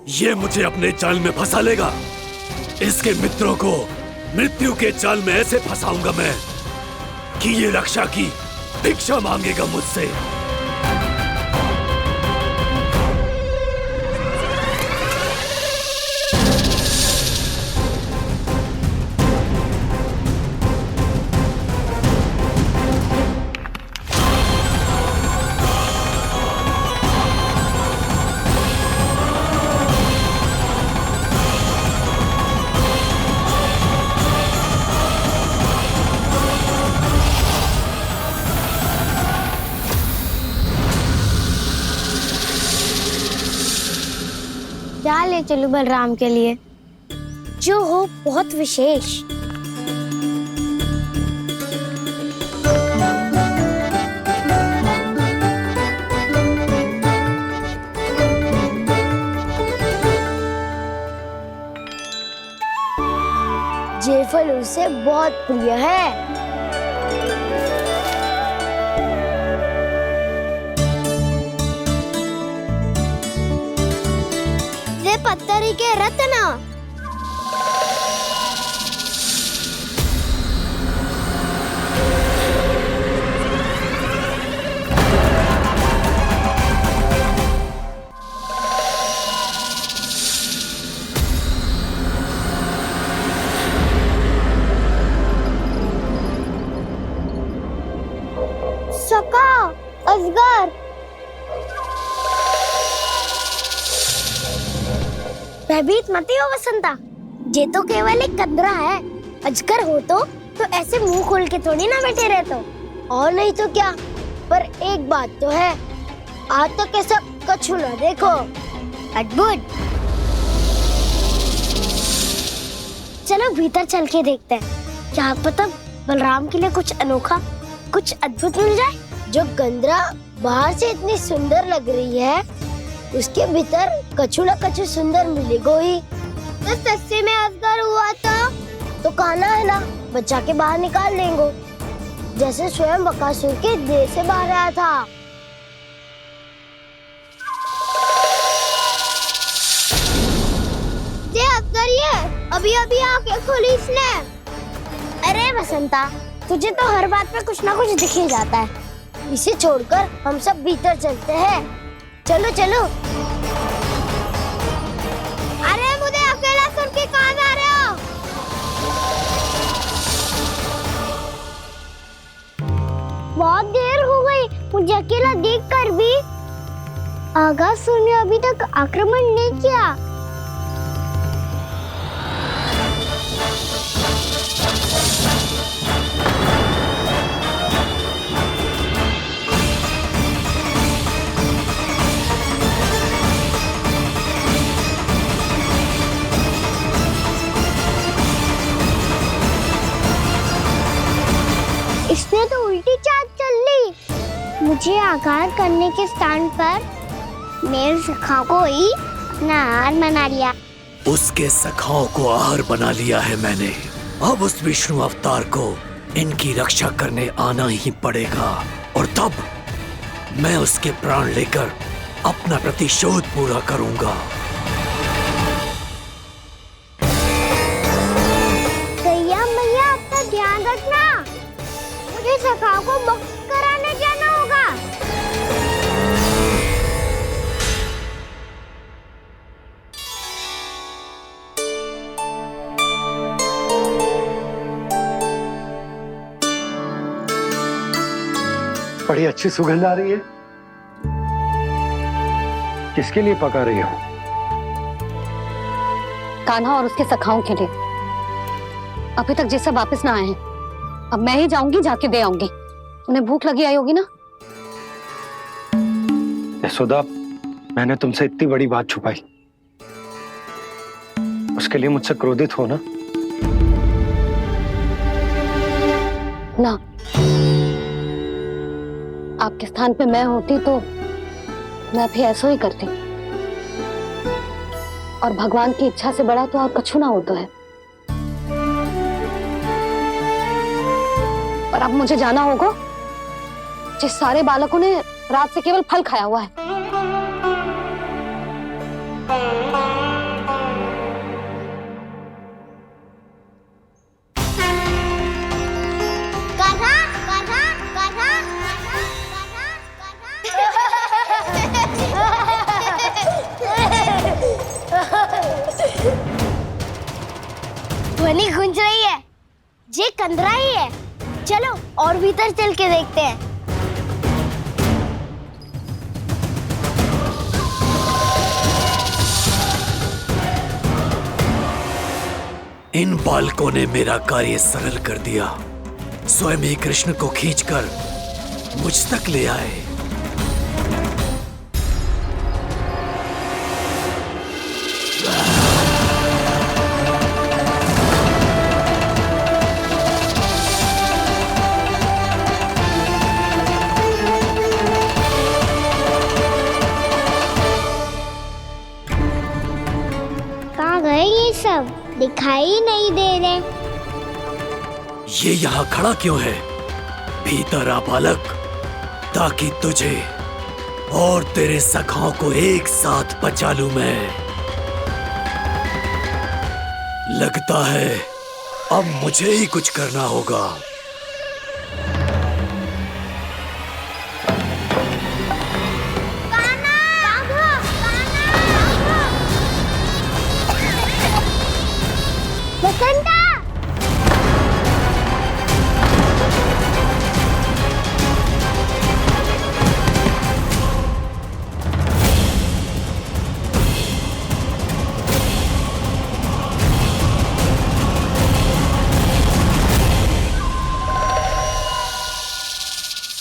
ये मुझे अपने जाल में फंसा लेगा? इसके मित्रों को मृत्यु के जाल में ऐसे फंसाऊंगा मैं कि ये रक्षा की भिक्षा मांगेगा मुझसे। क्या ले चलूं बलराम के लिए जो हो बहुत विशेष। ये फल उसे बहुत प्रिय है। पत्थरी के रत्न। सका अजगर। भयभीत मत हो वसंता, ये तो केवल एक कंदरा है। अजगर हो तो ऐसे मुंह खोल के थोड़ी ना बैठे रहते हो। और नहीं तो क्या, पर एक बात तो है, आज तक ऐसा कछु ना देखो। अद्भुत। चलो भीतर चल के देखते हैं, क्या पता बलराम के लिए कुछ अनोखा, कुछ अद्भुत मिल जाए। जो कंदरा बाहर से इतनी सुंदर लग रही है, उसके भीतर कछु न कछु सुंदर मिलेगा ही। तो सस्ते में अजगर हुआ तो कहना है ना, बच्चा के बाहर निकाल देंगे, जैसे स्वयं बकासुर के देह से बाहर आया था। ये अजगर ये अभी अभी आके खोली इसने। अरे वसंता, तुझे तो हर बात पे कुछ ना कुछ दिख ही जाता है। इसे छोड़कर हम सब भीतर चलते हैं। चलो चलो। अरे मुझे अकेला सुन के कहाँ जा रहे हो? बहुत देर हो गई मुझे अकेला देखकर भी। आगासुर ने अभी तक आक्रमण नहीं किया। इसने तो उल्टी चाल चल ली। मुझे आघात करने के स्थान पर मेरे सखा को ही आहार बना लिया। उसके सखाओं को आहार बना लिया है मैंने। अब उस विष्णु अवतार को इनकी रक्षा करने आना ही पड़ेगा, और तब मैं उसके प्राण लेकर अपना प्रतिशोध पूरा करूंगा। गैया मैया, अपना ध्यान रखना। मुझे सखा को मुक्त कराने जाना होगा। बड़ी अच्छी सुगंध आ रही है। किसके लिए पका रही हो? कान्हा और उसके सखाओं के लिए। अभी तक जैसे वापस ना आए हैं, अब मैं ही जाऊंगी, जाके दे आऊंगी। उन्हें भूख लगी आई होगी ना। यशोदा, मैंने तुमसे इतनी बड़ी बात छुपाई, उसके लिए मुझसे क्रोधित हो ना? ना, आपके स्थान पे मैं होती तो मैं भी ऐसा ही करती। और भगवान की इच्छा से बड़ा तो और कछु ना होता है। पर अब मुझे जाना होगा। जिस सारे बालकों ने रात से केवल फल खाया हुआ है। कान्हा, कान्हा, कान्हा, उंगली गूंज रही है, ये कंदरा ही है। चलो और भीतर चल के देखते हैं। इन बालकों ने मेरा कार्य सरल कर दिया। स्वयं ही कृष्ण को खींचकर मुझ तक ले आए। कहाँ गए ये सब? दिखाई नहीं दे रहे। ये यहाँ खड़ा क्यों है? भीतर आ बालक, ताकि तुझे और तेरे सखाओं को एक साथ बचा लूं मैं। लगता है अब मुझे ही कुछ करना होगा। बसंता!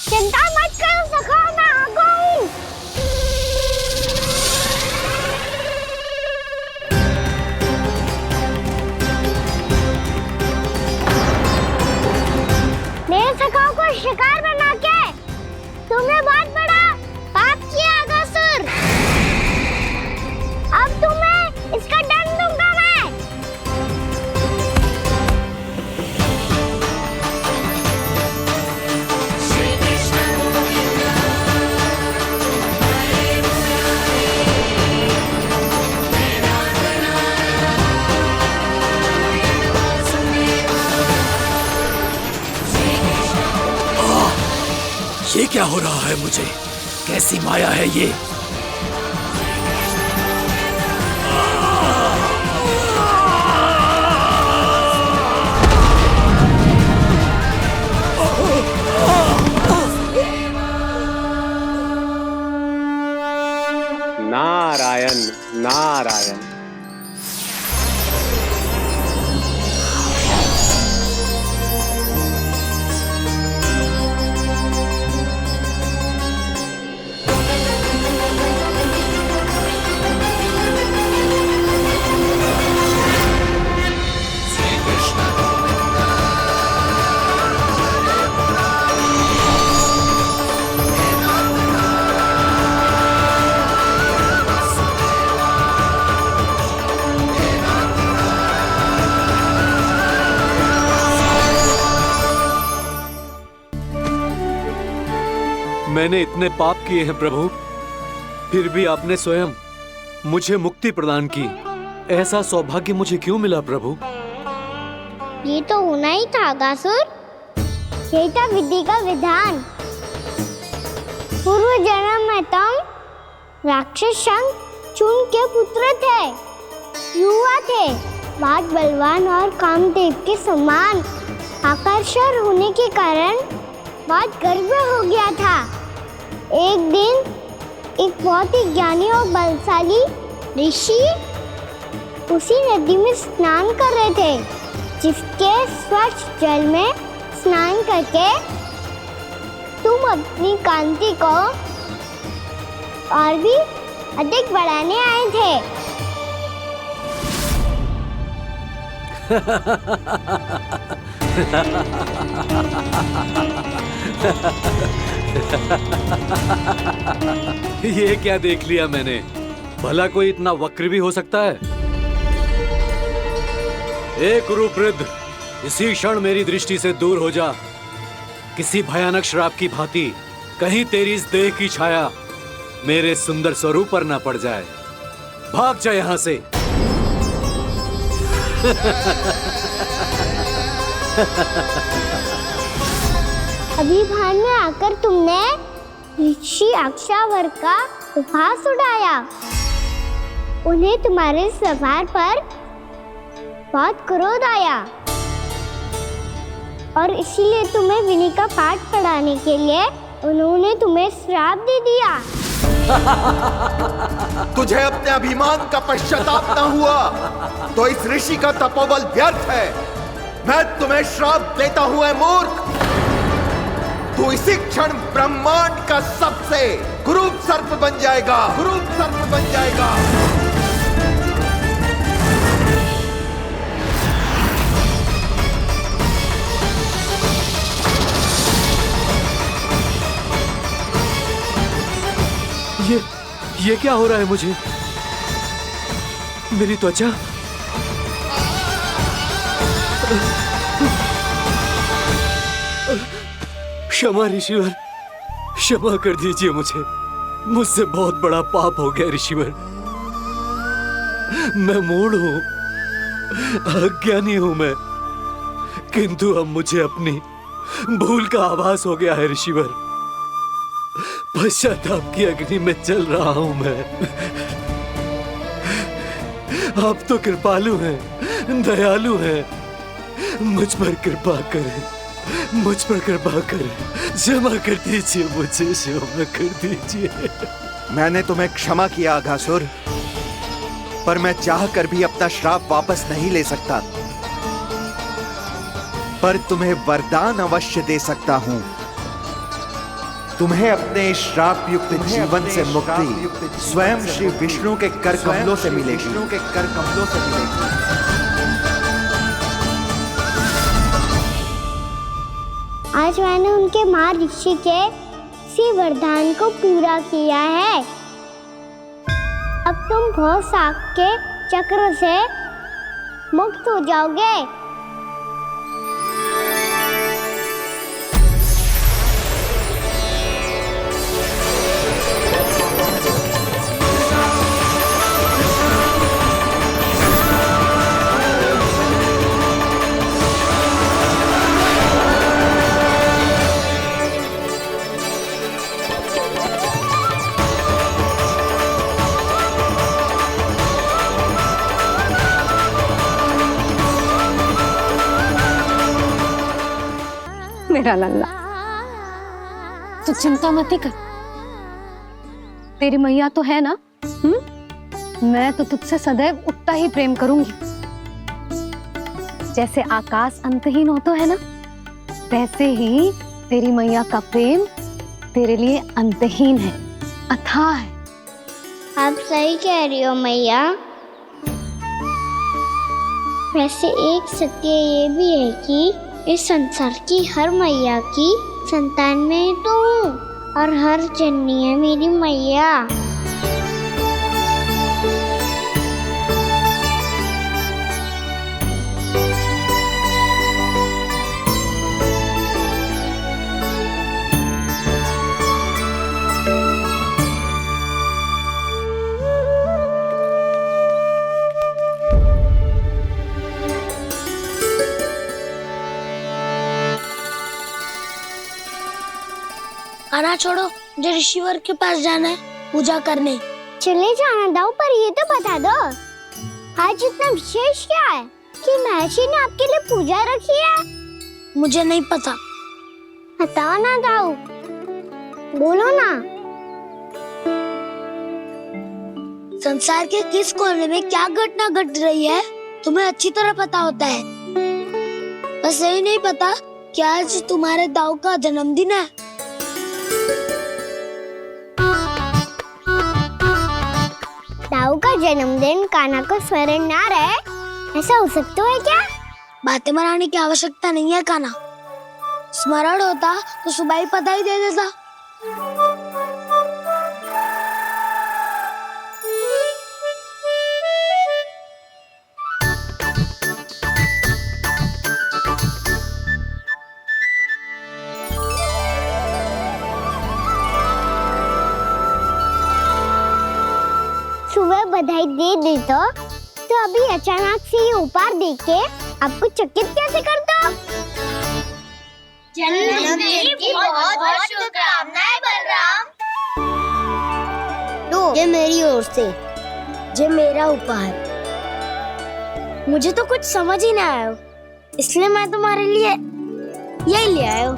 चिंता मत करो सखा, मैं आ गई। मेरे सखाओं को शिकार बना के तुमने बहुत बड़ा पाप किया अगासुर। अब तुम्हें इसका दंड दूंगा मैं। ये क्या हो रहा है मुझे? कैसी माया है ये? नारायण नारायण। मैंने इतने पाप किए हैं प्रभु, फिर भी आपने स्वयं मुझे मुक्ति प्रदान की। ऐसा सौभाग्य मुझे क्यों मिला प्रभु? ये तो होना ही था अगासुर। यही था विधि का विधान। पूर्व जन्म में तुम राक्षस शंखचूड़ के पुत्र थे, युवा थे, बहुत बलवान और कामदेव के समान। आकर्षण होने के कारण बहुत गर्व हो गया था। एक दिन एक बहुत ही ज्ञानी और बलशाली ऋषि उसी नदी में स्नान कर रहे थे, जिसके स्वच्छ जल में स्नान करके तुम अपनी कांति को और भी अधिक बढ़ाने आए थे। ये क्या देख लिया मैंने? भला कोई इतना वक्र भी हो सकता है? ए कुरुवृद्ध, इसी क्षण मेरी दृष्टि से दूर हो जा। किसी भयानक श्राप की भांति कहीं तेरी इस देह की छाया मेरे सुंदर स्वरूप पर न पड़ जाए। भाग जा यहाँ से। अभी भान में आकर तुमने ऋषि अक्षावर का उपहास उड़ाया। उन्हें तुम्हारे सवार पर बहुत क्रोध आया और इसीलिए तुम्हें विनी का पाठ पढ़ाने के लिए उन्होंने तुम्हें श्राप दे दिया। तुझे अपने अभिमान का पश्चाताप न हुआ तो इस ऋषि का तपोबल व्यर्थ है। मैं तुम्हें श्राप देता हूं ऐ मूर्ख। तू इसी क्षण ब्रह्मांड का सबसे कुरूप सर्प बन जाएगा, कुरूप सर्प बन जाएगा। ये क्या हो रहा है मुझे? मेरी त्वचा क्षमा ऋषिवर, क्षमा कर दीजिए मुझे। मुझसे बहुत बड़ा पाप हो गया ऋषिवर। मैं मूढ़ हूं, अज्ञानी हूं मैं, किंतु अब मुझे अपनी भूल का आभास हो गया है ऋषिवर। पश्चाताप की अग्नि में जल रहा हूं मैं। आप तो कृपालु हैं, दयालु हैं, मुझ पर कृपा करें, मुझ पर कृपा करें। क्षमा कर दीजिए मुझे, क्षमा कर दीजिए। मैंने तुम्हें क्षमा किया अघासुर, पर मैं चाहकर भी अपना श्राप वापस नहीं ले सकता। पर तुम्हें वरदान अवश्य दे सकता हूं। तुम्हें अपने श्राप युक्त जीवन से मुक्ति स्वयं श्री विष्णु के कर कमलों से मिलेगी, विष्णु के कर कमलों से मिलेगी। आज मैंने उनके माँ ऋषि के इसी वरदान को पूरा किया है। अब तुम भव साग के चक्र से मुक्त हो जाओगे। मेरा लल्ला, तू चिंता मत कर। तेरी मैया तो है ना, मैं तो तुझसे सदैव उतना ही प्रेम करूंगी। जैसे आकाश अंतहीन होता है ना, वैसे ही तेरी मैया का प्रेम तेरे लिए अंतहीन है, अथाह है। आप सही कह रही हो मैया। वैसे एक सत्य ये भी है कि इस संसार की हर मैया की संतान में तो हूँ और हर जननी है मेरी मैया। खाना छोड़ो, मुझे ऋषिवर के पास जाना है पूजा करने। चले जाना दाऊ, पर ये तो बता दो आज इतना विशेष क्या है कि महर्षि ने आपके लिए पूजा रखी है? मुझे नहीं पता। बताओ ना दाऊ, बोलो ना। संसार के किस कोने में क्या घटना घट रही है तुम्हें अच्छी तरह पता होता है। बस यही नहीं पता कि आज तुम्हारे दाऊ का जन्मदिन है। दाऊ का जन्मदिन कान्हा को स्मरण ना रहे, ऐसा हो सकता है क्या? बातें बनाने की आवश्यकता नहीं है कान्हा। स्मरण होता तो सुबह ही पता ही दे देता। सुबह बधाई दे देता तो अभी अचानक से ये उपहार देख के आपको चकित कैसे कर दो? जन्मदिन की बहुत-बहुत शुभकामनाएं बलराम। ये मेरी ओर से, ये मेरा उपहार। मुझे तो कुछ समझ ही ना आया, इसलिए मैं तुम्हारे लिए यही ले आया हूँ।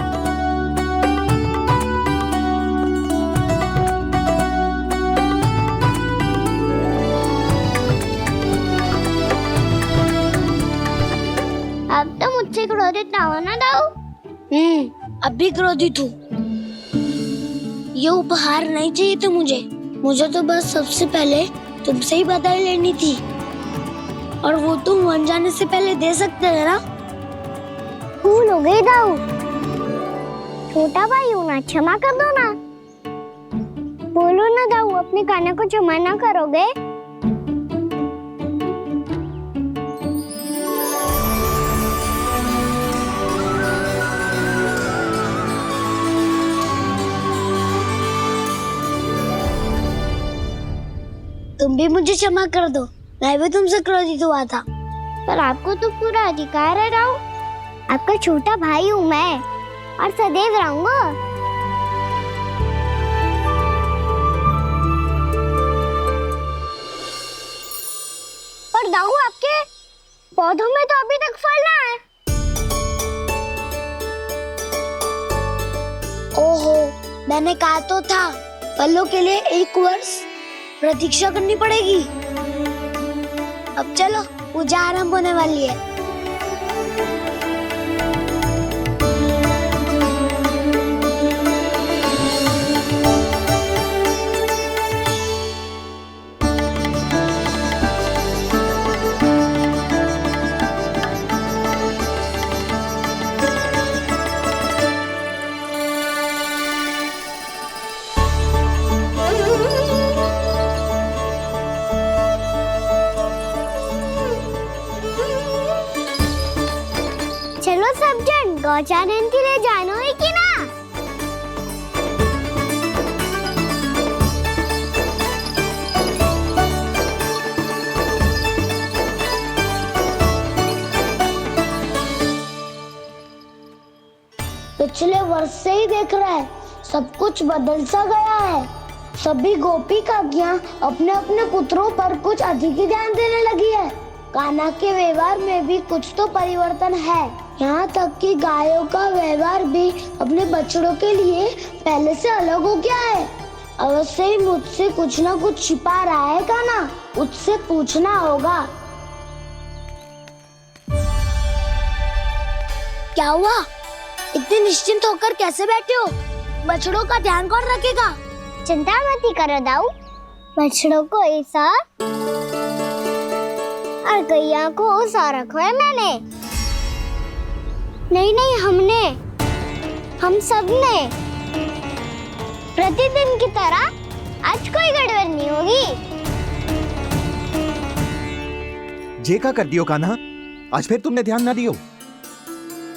अब तो मुझसे क्रोधित ना होना दाऊ। अब भी क्रोधित हूँ। ये उपहार नहीं चाहिए था मुझे तो बस सबसे पहले तुमसे ही बधाई लेनी थी, और वो तुम बन जाने से पहले दे सकते थे ना। भूल हो गई दाऊ। छोटा भाई हूँ ना, क्षमा कर दो ना। बोलो ना दाऊ, अपने कान्हा को क्षमा ना करोगे? तुम भी मुझे क्षमा कर दो, मैं भी तुमसे क्रोधित हुआ था। पर आपको तो पूरा अधिकार है दाऊ। आपका छोटा भाई हूँ मैं, और सदैव रहूंगा। पर दाऊ, आपके पौधों में तो अभी तक फल ना है। ओहो, मैंने कहा तो था, फलों के लिए 1 वर्ष प्रतीक्षा करनी पड़ेगी। अब चलो, पूजा आरंभ होने वाली है। चलो सब जन गौचारण के लिए जानो है कि ना? पिछले वर्ष से ही देख रहा है, सब कुछ बदल सा गया है। सभी गोपी काकियां अपने अपने पुत्रों पर कुछ अधिक ही ध्यान देने लगी है। कान्हा के व्यवहार में भी कुछ तो परिवर्तन है। यहाँ तक कि गायों का व्यवहार भी अपने बछड़ों के लिए पहले से अलग हो गया है। अवश्य ही मुझसे कुछ ना कुछ छिपा रहा है कान्हा, उससे पूछना होगा। क्या हुआ? इतने निश्चिंत होकर कैसे बैठे हो? बछड़ों का ध्यान कौन रखेगा? चिंता मत करो दाऊ, बछड़ों को ऐसा और गैया को ऐसा रखा है मैंने। नहीं, हम सब ने प्रतिदिन की तरह आज कोई गड़बड़ नहीं होगी। जे का कर दियो कान्हा, आज फिर तुमने ध्यान ना दियो।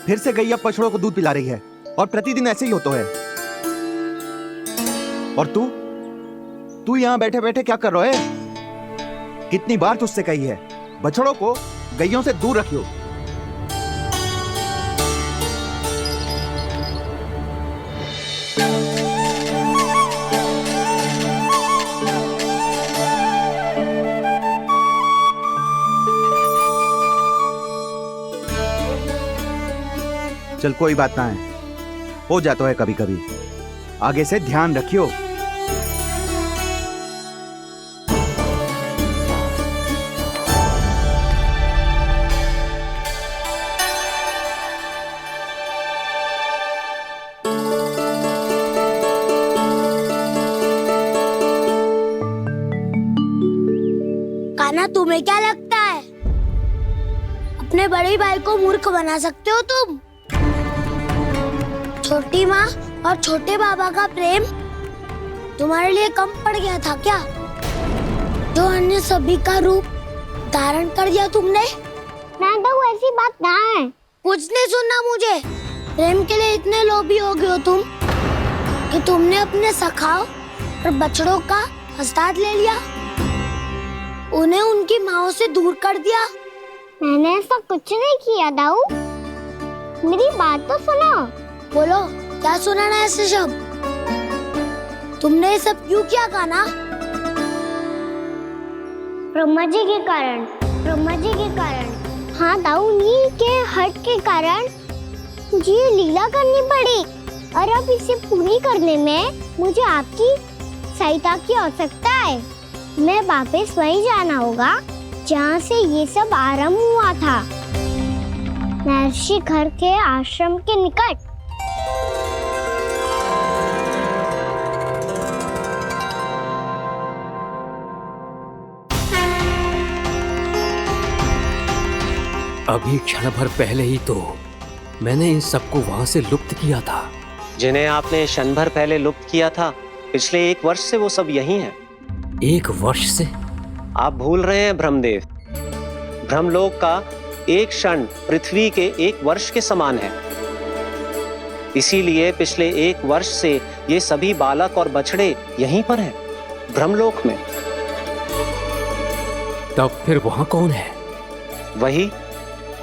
फिर से गैया बछड़ों को दूध पिला रही है, और प्रतिदिन ऐसे ही होता है। और तू यहाँ बैठे बैठे क्या कर रहा है? कितनी बार तुझसे कही है, बछड़ों को गैयों से दूर रखियो। चल कोई बात ना है, हो जाता है कभी कभी। आगे से ध्यान रखियो। कान्हा, तुम्हें क्या लगता है अपने बड़े भाई को मूर्ख बना सकते हो तुम? छोटी माँ और छोटे बाबा का प्रेम तुम्हारे लिए कम पड़ गया था क्या? जो अन्य सभी का रूप धारण कर दिया तुमने? ना तो ऐसी बात ना है। कुछ नहीं सुनना मुझे। प्रेम के लिए इतने लोभी हो गए हो तुम कि तुमने अपने सखाओं और बछड़ों का हस्ताक्षर ले लिया, उन्हें उनकी माँओं से दूर कर दिया। मैंने ऐसा कुछ नहीं किया दाऊ, मेरी बात तो सुनो। बोलो, क्या सुनाना है ऐसे शब्द? तुमने ये सब क्यों किया कान्हा? ब्रह्मा जी के कारण हाँ दाऊ, नील के हट के कारण मुझे ये लीला करनी पड़ी और अब इसे पूरी करने में मुझे आपकी सहायता की आवश्यकता है। मैं वापस वहीं जाना होगा जहाँ से ये सब आरंभ हुआ था, महर्षि घर के आश्रम के निकट। अभी क्षण भर पहले ही तो मैंने इन सबको वहां से लुप्त किया था। जिन्हें आपने क्षण भर पहले लुप्त किया था, पिछले 1 वर्ष से वो सब यही हैं। 1 वर्ष से? आप भूल रहे हैं ब्रह्मदेव। ब्रह्मलोक का एक क्षण पृथ्वी के 1 वर्ष के समान है। इसीलिए पिछले 1 वर्ष से ये सभी बालक और बछड़े यहीं पर हैं, ब्रह्मलोक में। तब फिर वहां कौन है? वही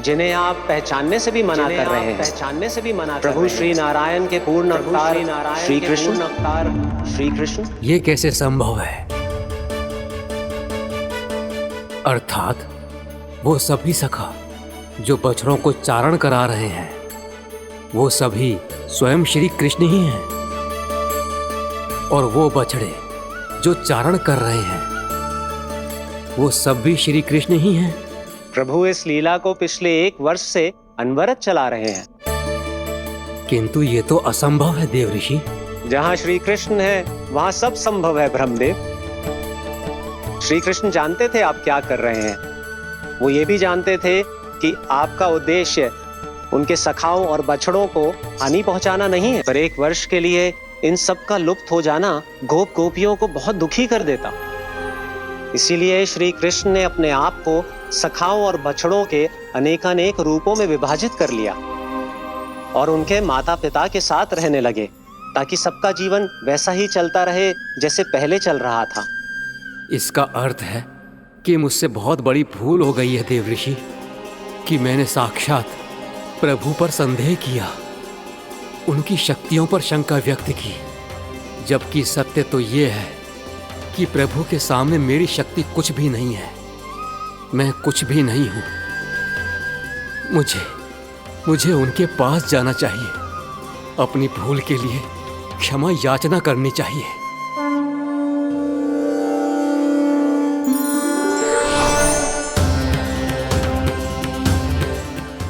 जिन्हें आप पहचानने से भी मना कर रहे हैं, प्रभु श्री नारायण के पूर्ण अवतार श्री कृष्ण। ये कैसे संभव है? अर्थात वो सभी सखा जो बछड़ों को चारण करा रहे हैं, वो सभी स्वयं श्री कृष्ण ही हैं, और वो बछड़े जो चारण कर रहे हैं, वो सब भी श्री कृष्ण ही हैं। प्रभु इस लीला को पिछले 1 वर्ष से अनवरत चला रहे हैं। किंतु ये तो असंभव है देव ऋषि। जहाँ श्री कृष्ण है वहाँ सब संभव है ब्रह्मदेव। श्री कृष्ण जानते थे आप क्या कर रहे हैं। वो ये भी जानते थे कि आपका उद्देश्य उनके सखाओं और बछड़ों को हानि पहुंचाना नहीं है, पर 1 वर्ष के लिए इन सब का लुप्त हो जाना गोप गोपियों को बहुत दुखी कर देता। इसीलिए श्री कृष्ण ने अपने आप को सखाओं और बछड़ों के अनेकानेक रूपों में विभाजित कर लिया और उनके माता पिता के साथ रहने लगे, ताकि सबका जीवन वैसा ही चलता रहे जैसे पहले चल रहा था। इसका अर्थ है कि मुझसे बहुत बड़ी भूल हो गई है देव ऋषि, कि मैंने साक्षात प्रभु पर संदेह किया, उनकी शक्तियों पर शंका व्यक्त की, जबकि सत्य तो ये है कि प्रभु के सामने मेरी शक्ति कुछ भी नहीं है। मैं कुछ भी नहीं हूं। मुझे उनके पास जाना चाहिए, अपनी भूल के लिए क्षमा याचना करनी चाहिए।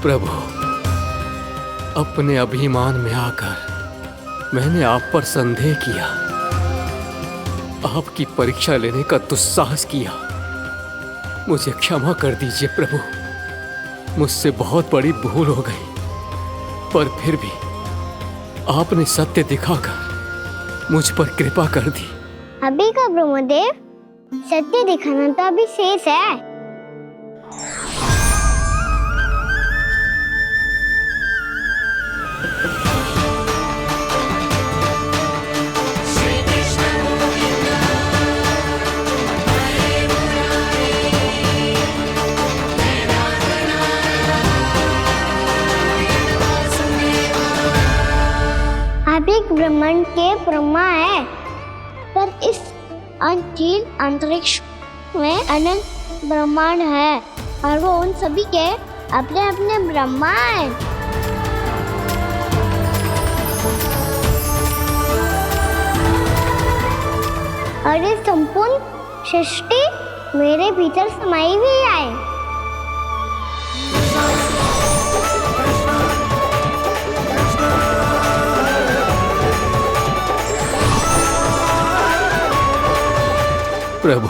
प्रभु, अपने अभिमान में आकर मैंने आप पर संदेह किया, आपकी परीक्षा लेने का दुस्साहस किया। मुझे क्षमा कर दीजिए प्रभु, मुझसे बहुत बड़ी भूल हो गई, पर फिर भी आपने सत्य दिखाकर मुझ पर कृपा कर दी। अभी का ब्रह्मदेव, सत्य दिखाना तो अभी शेष है। ब्रह्मांड के ब्रह्मा है, पर इस अनंत अंतरिक्ष में अनंत ब्रह्मांड है और वो उन सभी के अपने अपने ब्रह्मा है। और ये संपूर्ण सृष्टि मेरे भीतर समाई हुई है। प्रभु,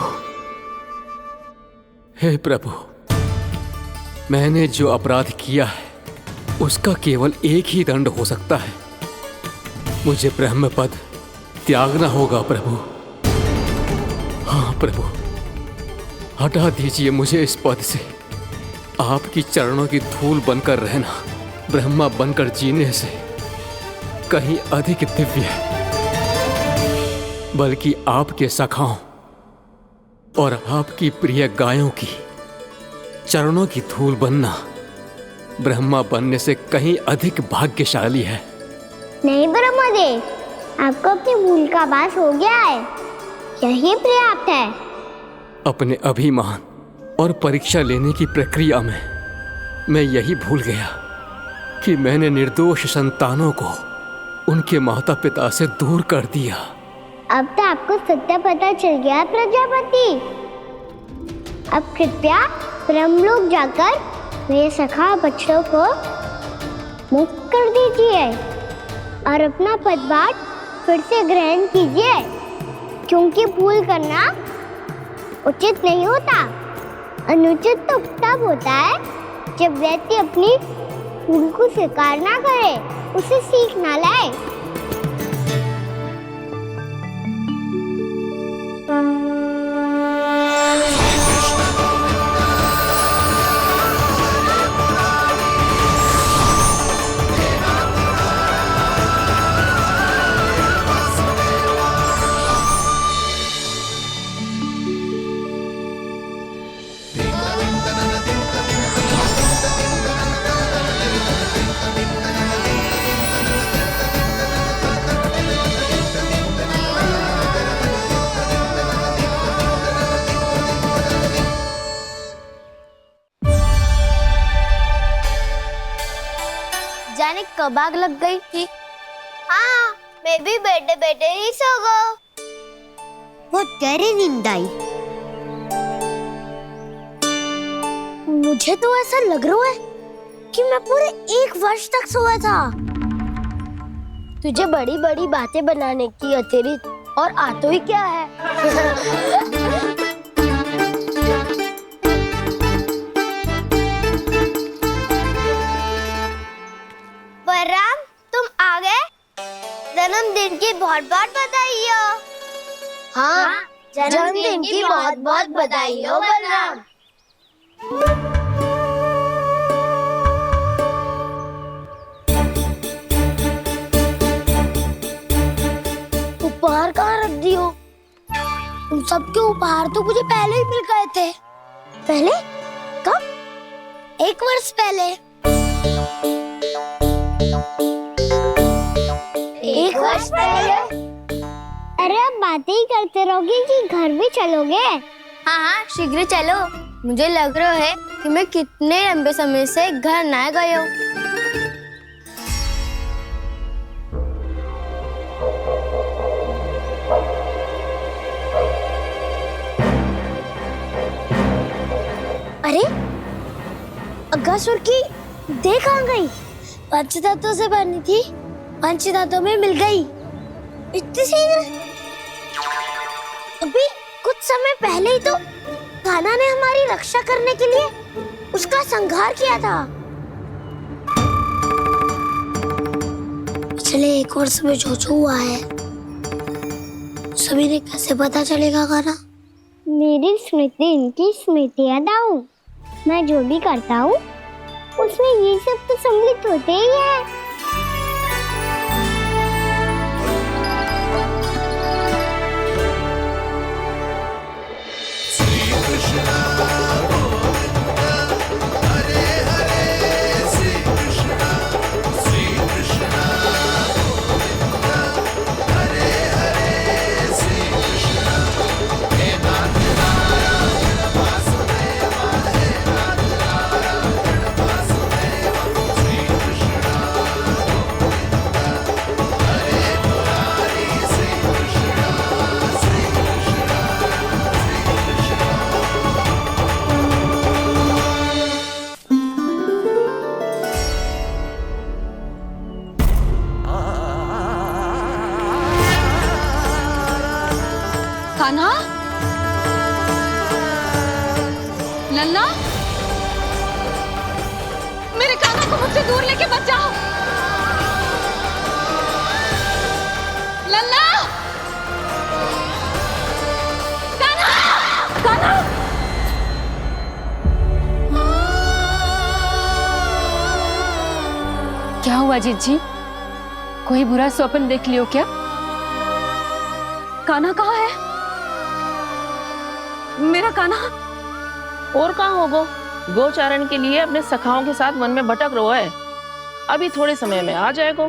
हे प्रभु, मैंने जो अपराध किया है उसका केवल एक ही दंड हो सकता है। मुझे ब्रह्म पद त्यागना होगा प्रभु। हाँ प्रभु, हटा दीजिए मुझे इस पद से। आपकी चरणों की धूल बनकर रहना ब्रह्मा बनकर जीने से कहीं अधिक दिव्य है। बल्कि आपके सखाओं और आपकी प्रिय गायों की चरणों की धूल बनना ब्रह्मा बनने से कहीं अधिक भाग्यशाली है। नहीं ब्रह्मदेव, आपको अपनी भूल का आभास हो गया है, यही पर्याप्त है। अपने अभिमान और परीक्षा लेने की प्रक्रिया में मैं यही भूल गया कि मैंने निर्दोष संतानों को उनके माता पिता से दूर कर दिया। अब तो आपको सत्य पता चल गया प्रजापति। अब कृपया ब्रह्मलोक जाकर मेरे सखा बच्चों को मुक्त कर दीजिए और अपना पदभार फिर से ग्रहण कीजिए, क्योंकि भूल करना उचित नहीं होता। अनुचित तो तब होता है जब व्यक्ति अपनी भूल को स्वीकार ना करे, उसे सीख ना लाए। जाने कब आग लग गई थी। हाँ, मैं भी बैठे बैठे ही सो गया। बहुत गहरी नींद आई। मुझे तो ऐसा लग रहा है कि मैं पूरे 1 वर्ष तक सोया था। तुझे बड़ी बड़ी बातें बनाने की अतिरिक्त और आता ही क्या है? बलराम, तुम आ गए? जन्मदिन की बहुत बहुत बधाई हो। हाँ, जन्मदिन की बहुत बहुत बधाई हो बलराम। उपहार कहाँ रख दियो? तुम सबके उपहार तो मुझे पहले ही मिल गए थे। पहले? कब? 1 वर्ष पहले। 1 वर्ष पहले? अरे अब बातें ही करते रहोगे कि घर भी चलोगे? हाँ हाँ, शीघ्र चलो। मुझे लग रहा है कि मैं कितने लंबे समय से घर ना गई हूँ। अरे, अगासुर की देह कहाँ गई? पंचतत्वों से बनी थी, पंचतत्वों में मिल गई। इतनी शीघ्र? अभी कुछ समय पहले ही तो कान्हा ने हमारी रक्षा करने के लिए उसका संहार किया था। पिछले 1 वर्ष में जो जो हुआ है सभी ने कैसे पता चलेगा कान्हा? मेरी स्मृति इनकी स्मृति अदाऊं। मैं जो भी करता हूँ उसमें ये सब तो सम्मिलित होते ही है। कान्हा, लल्ला, मेरे कान्हा को मुझसे दूर लेके मत जाओ। लल्ला, कान्हा, कान्हा। क्या हुआ जीजी? कोई बुरा स्वप्न देख लियो क्या? कान्हा कहाँ है? मेरा कान्हा? और कहाँ होगो? गोचारण के लिए अपने सखाओं के साथ वन में भटक रहो है। अभी थोड़े समय में आ जाएगो।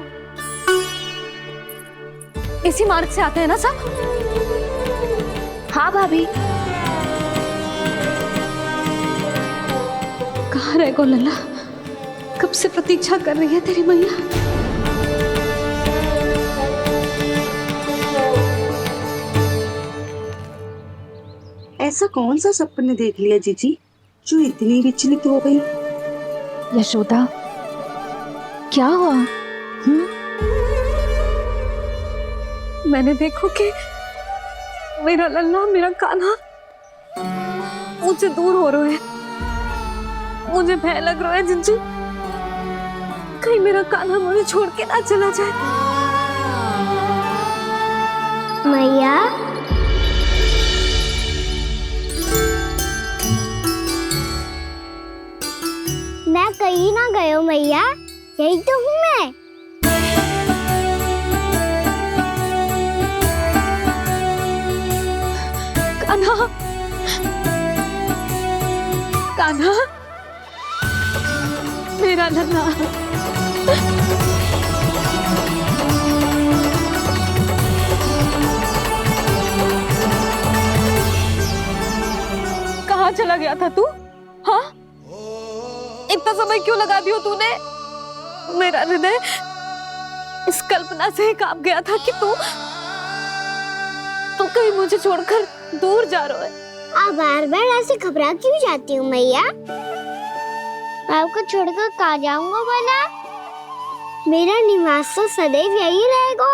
इसी मार्ग से आते हैं ना सब? हाँ भाभी। कहाँ रह गो लल्ला? कब से प्रतीक्षा कर रही है तेरी मैया। ऐसा कौन सा सपने देख लिया जीजी जो इतनी विचलित हो गई? यशोदा, क्या हुआ? मैंने देखो कि मेरा लल्ला, मेरा कान्हा मुझसे दूर हो रहे हैं। मुझे भय लग रहा है जिंजी, कहीं मेरा कान्हा मुझे छोड़ के ना चला जाए। मैया, मैं कहीं ना गई हूँ मैया, यही तो हूँ मैं। कान्हा, कान्हा, मेरा लल्ला। कहाँ चला गया था तू? हाँ, इतना समय क्यों लगा दिया तूने? मेरा हृदय इस कल्पना से ही कांप गया था कि तू कहीं मुझे छोड़कर दूर जा रहा है। आप बार बार ऐसे घबरा क्यों जाती हूँ मैया? आपको छोड़कर कहाँ जाऊंगा भला? मेरा निवास तो सदैव यही रहेगा,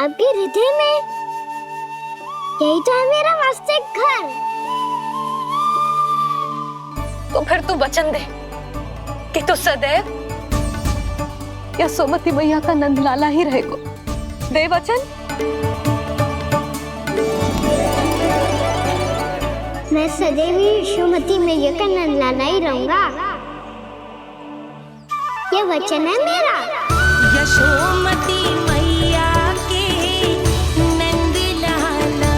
आपके हृदय में। यही तो है मेरा वास्तविक घर। तो फिर तू वचन दे कि तू सदैव यशोमती मैया का नंदलाला ही रहेगा। दे वचन। मैं सदैव यशोमती मैया का नंदलाला ही रहूंगा, ये वचन है मेरा। यशोमती मैया के नंदलाला,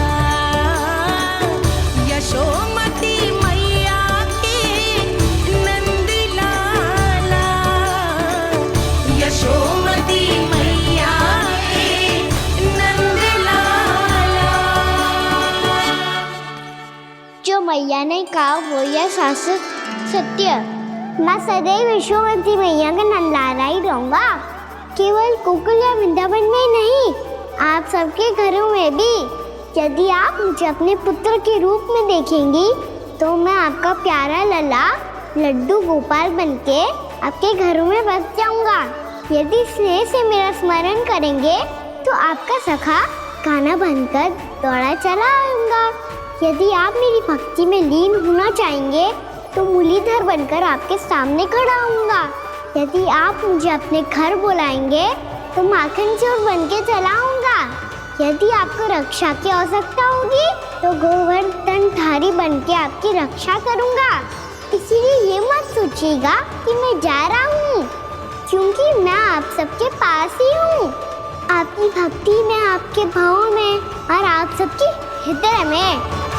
यशोमती मैया के नंदलाला, यशोमती मैया के नंदलाला। जो मैया ने कहा वो यह शाश्वत सत्य। मैं सदैव यशोमती मैया का नंदलाला ही रहूंगा, केवल गोकुल या वृंदावन में नहीं, आप सबके घरों में भी। यदि आप मुझे अपने पुत्र के रूप में देखेंगी तो मैं आपका प्यारा लल्ला लड्डू गोपाल बनके आपके घरों में बस जाऊंगा। यदि स्नेह से मेरा स्मरण करेंगे तो आपका सखा गाना बनकर दौड़ा चला आऊंगा। यदि आप मेरी भक्ति में लीन होना चाहेंगे तो मुरलीधर बनकर आपके सामने खड़ा होऊंगा। यदि आप मुझे अपने घर बुलाएंगे तो माखन चोर बनके चला आऊंगा। यदि आपको रक्षा की आवश्यकता होगी तो गोवर्धनधारी बनके आपकी रक्षा करूंगा। इसीलिए ये मत सोचिएगा कि मैं जा रहा हूँ, क्योंकि मैं आप सबके पास ही हूँ, आपकी भक्ति में, आपके भाव में और आप सबके हृदय में।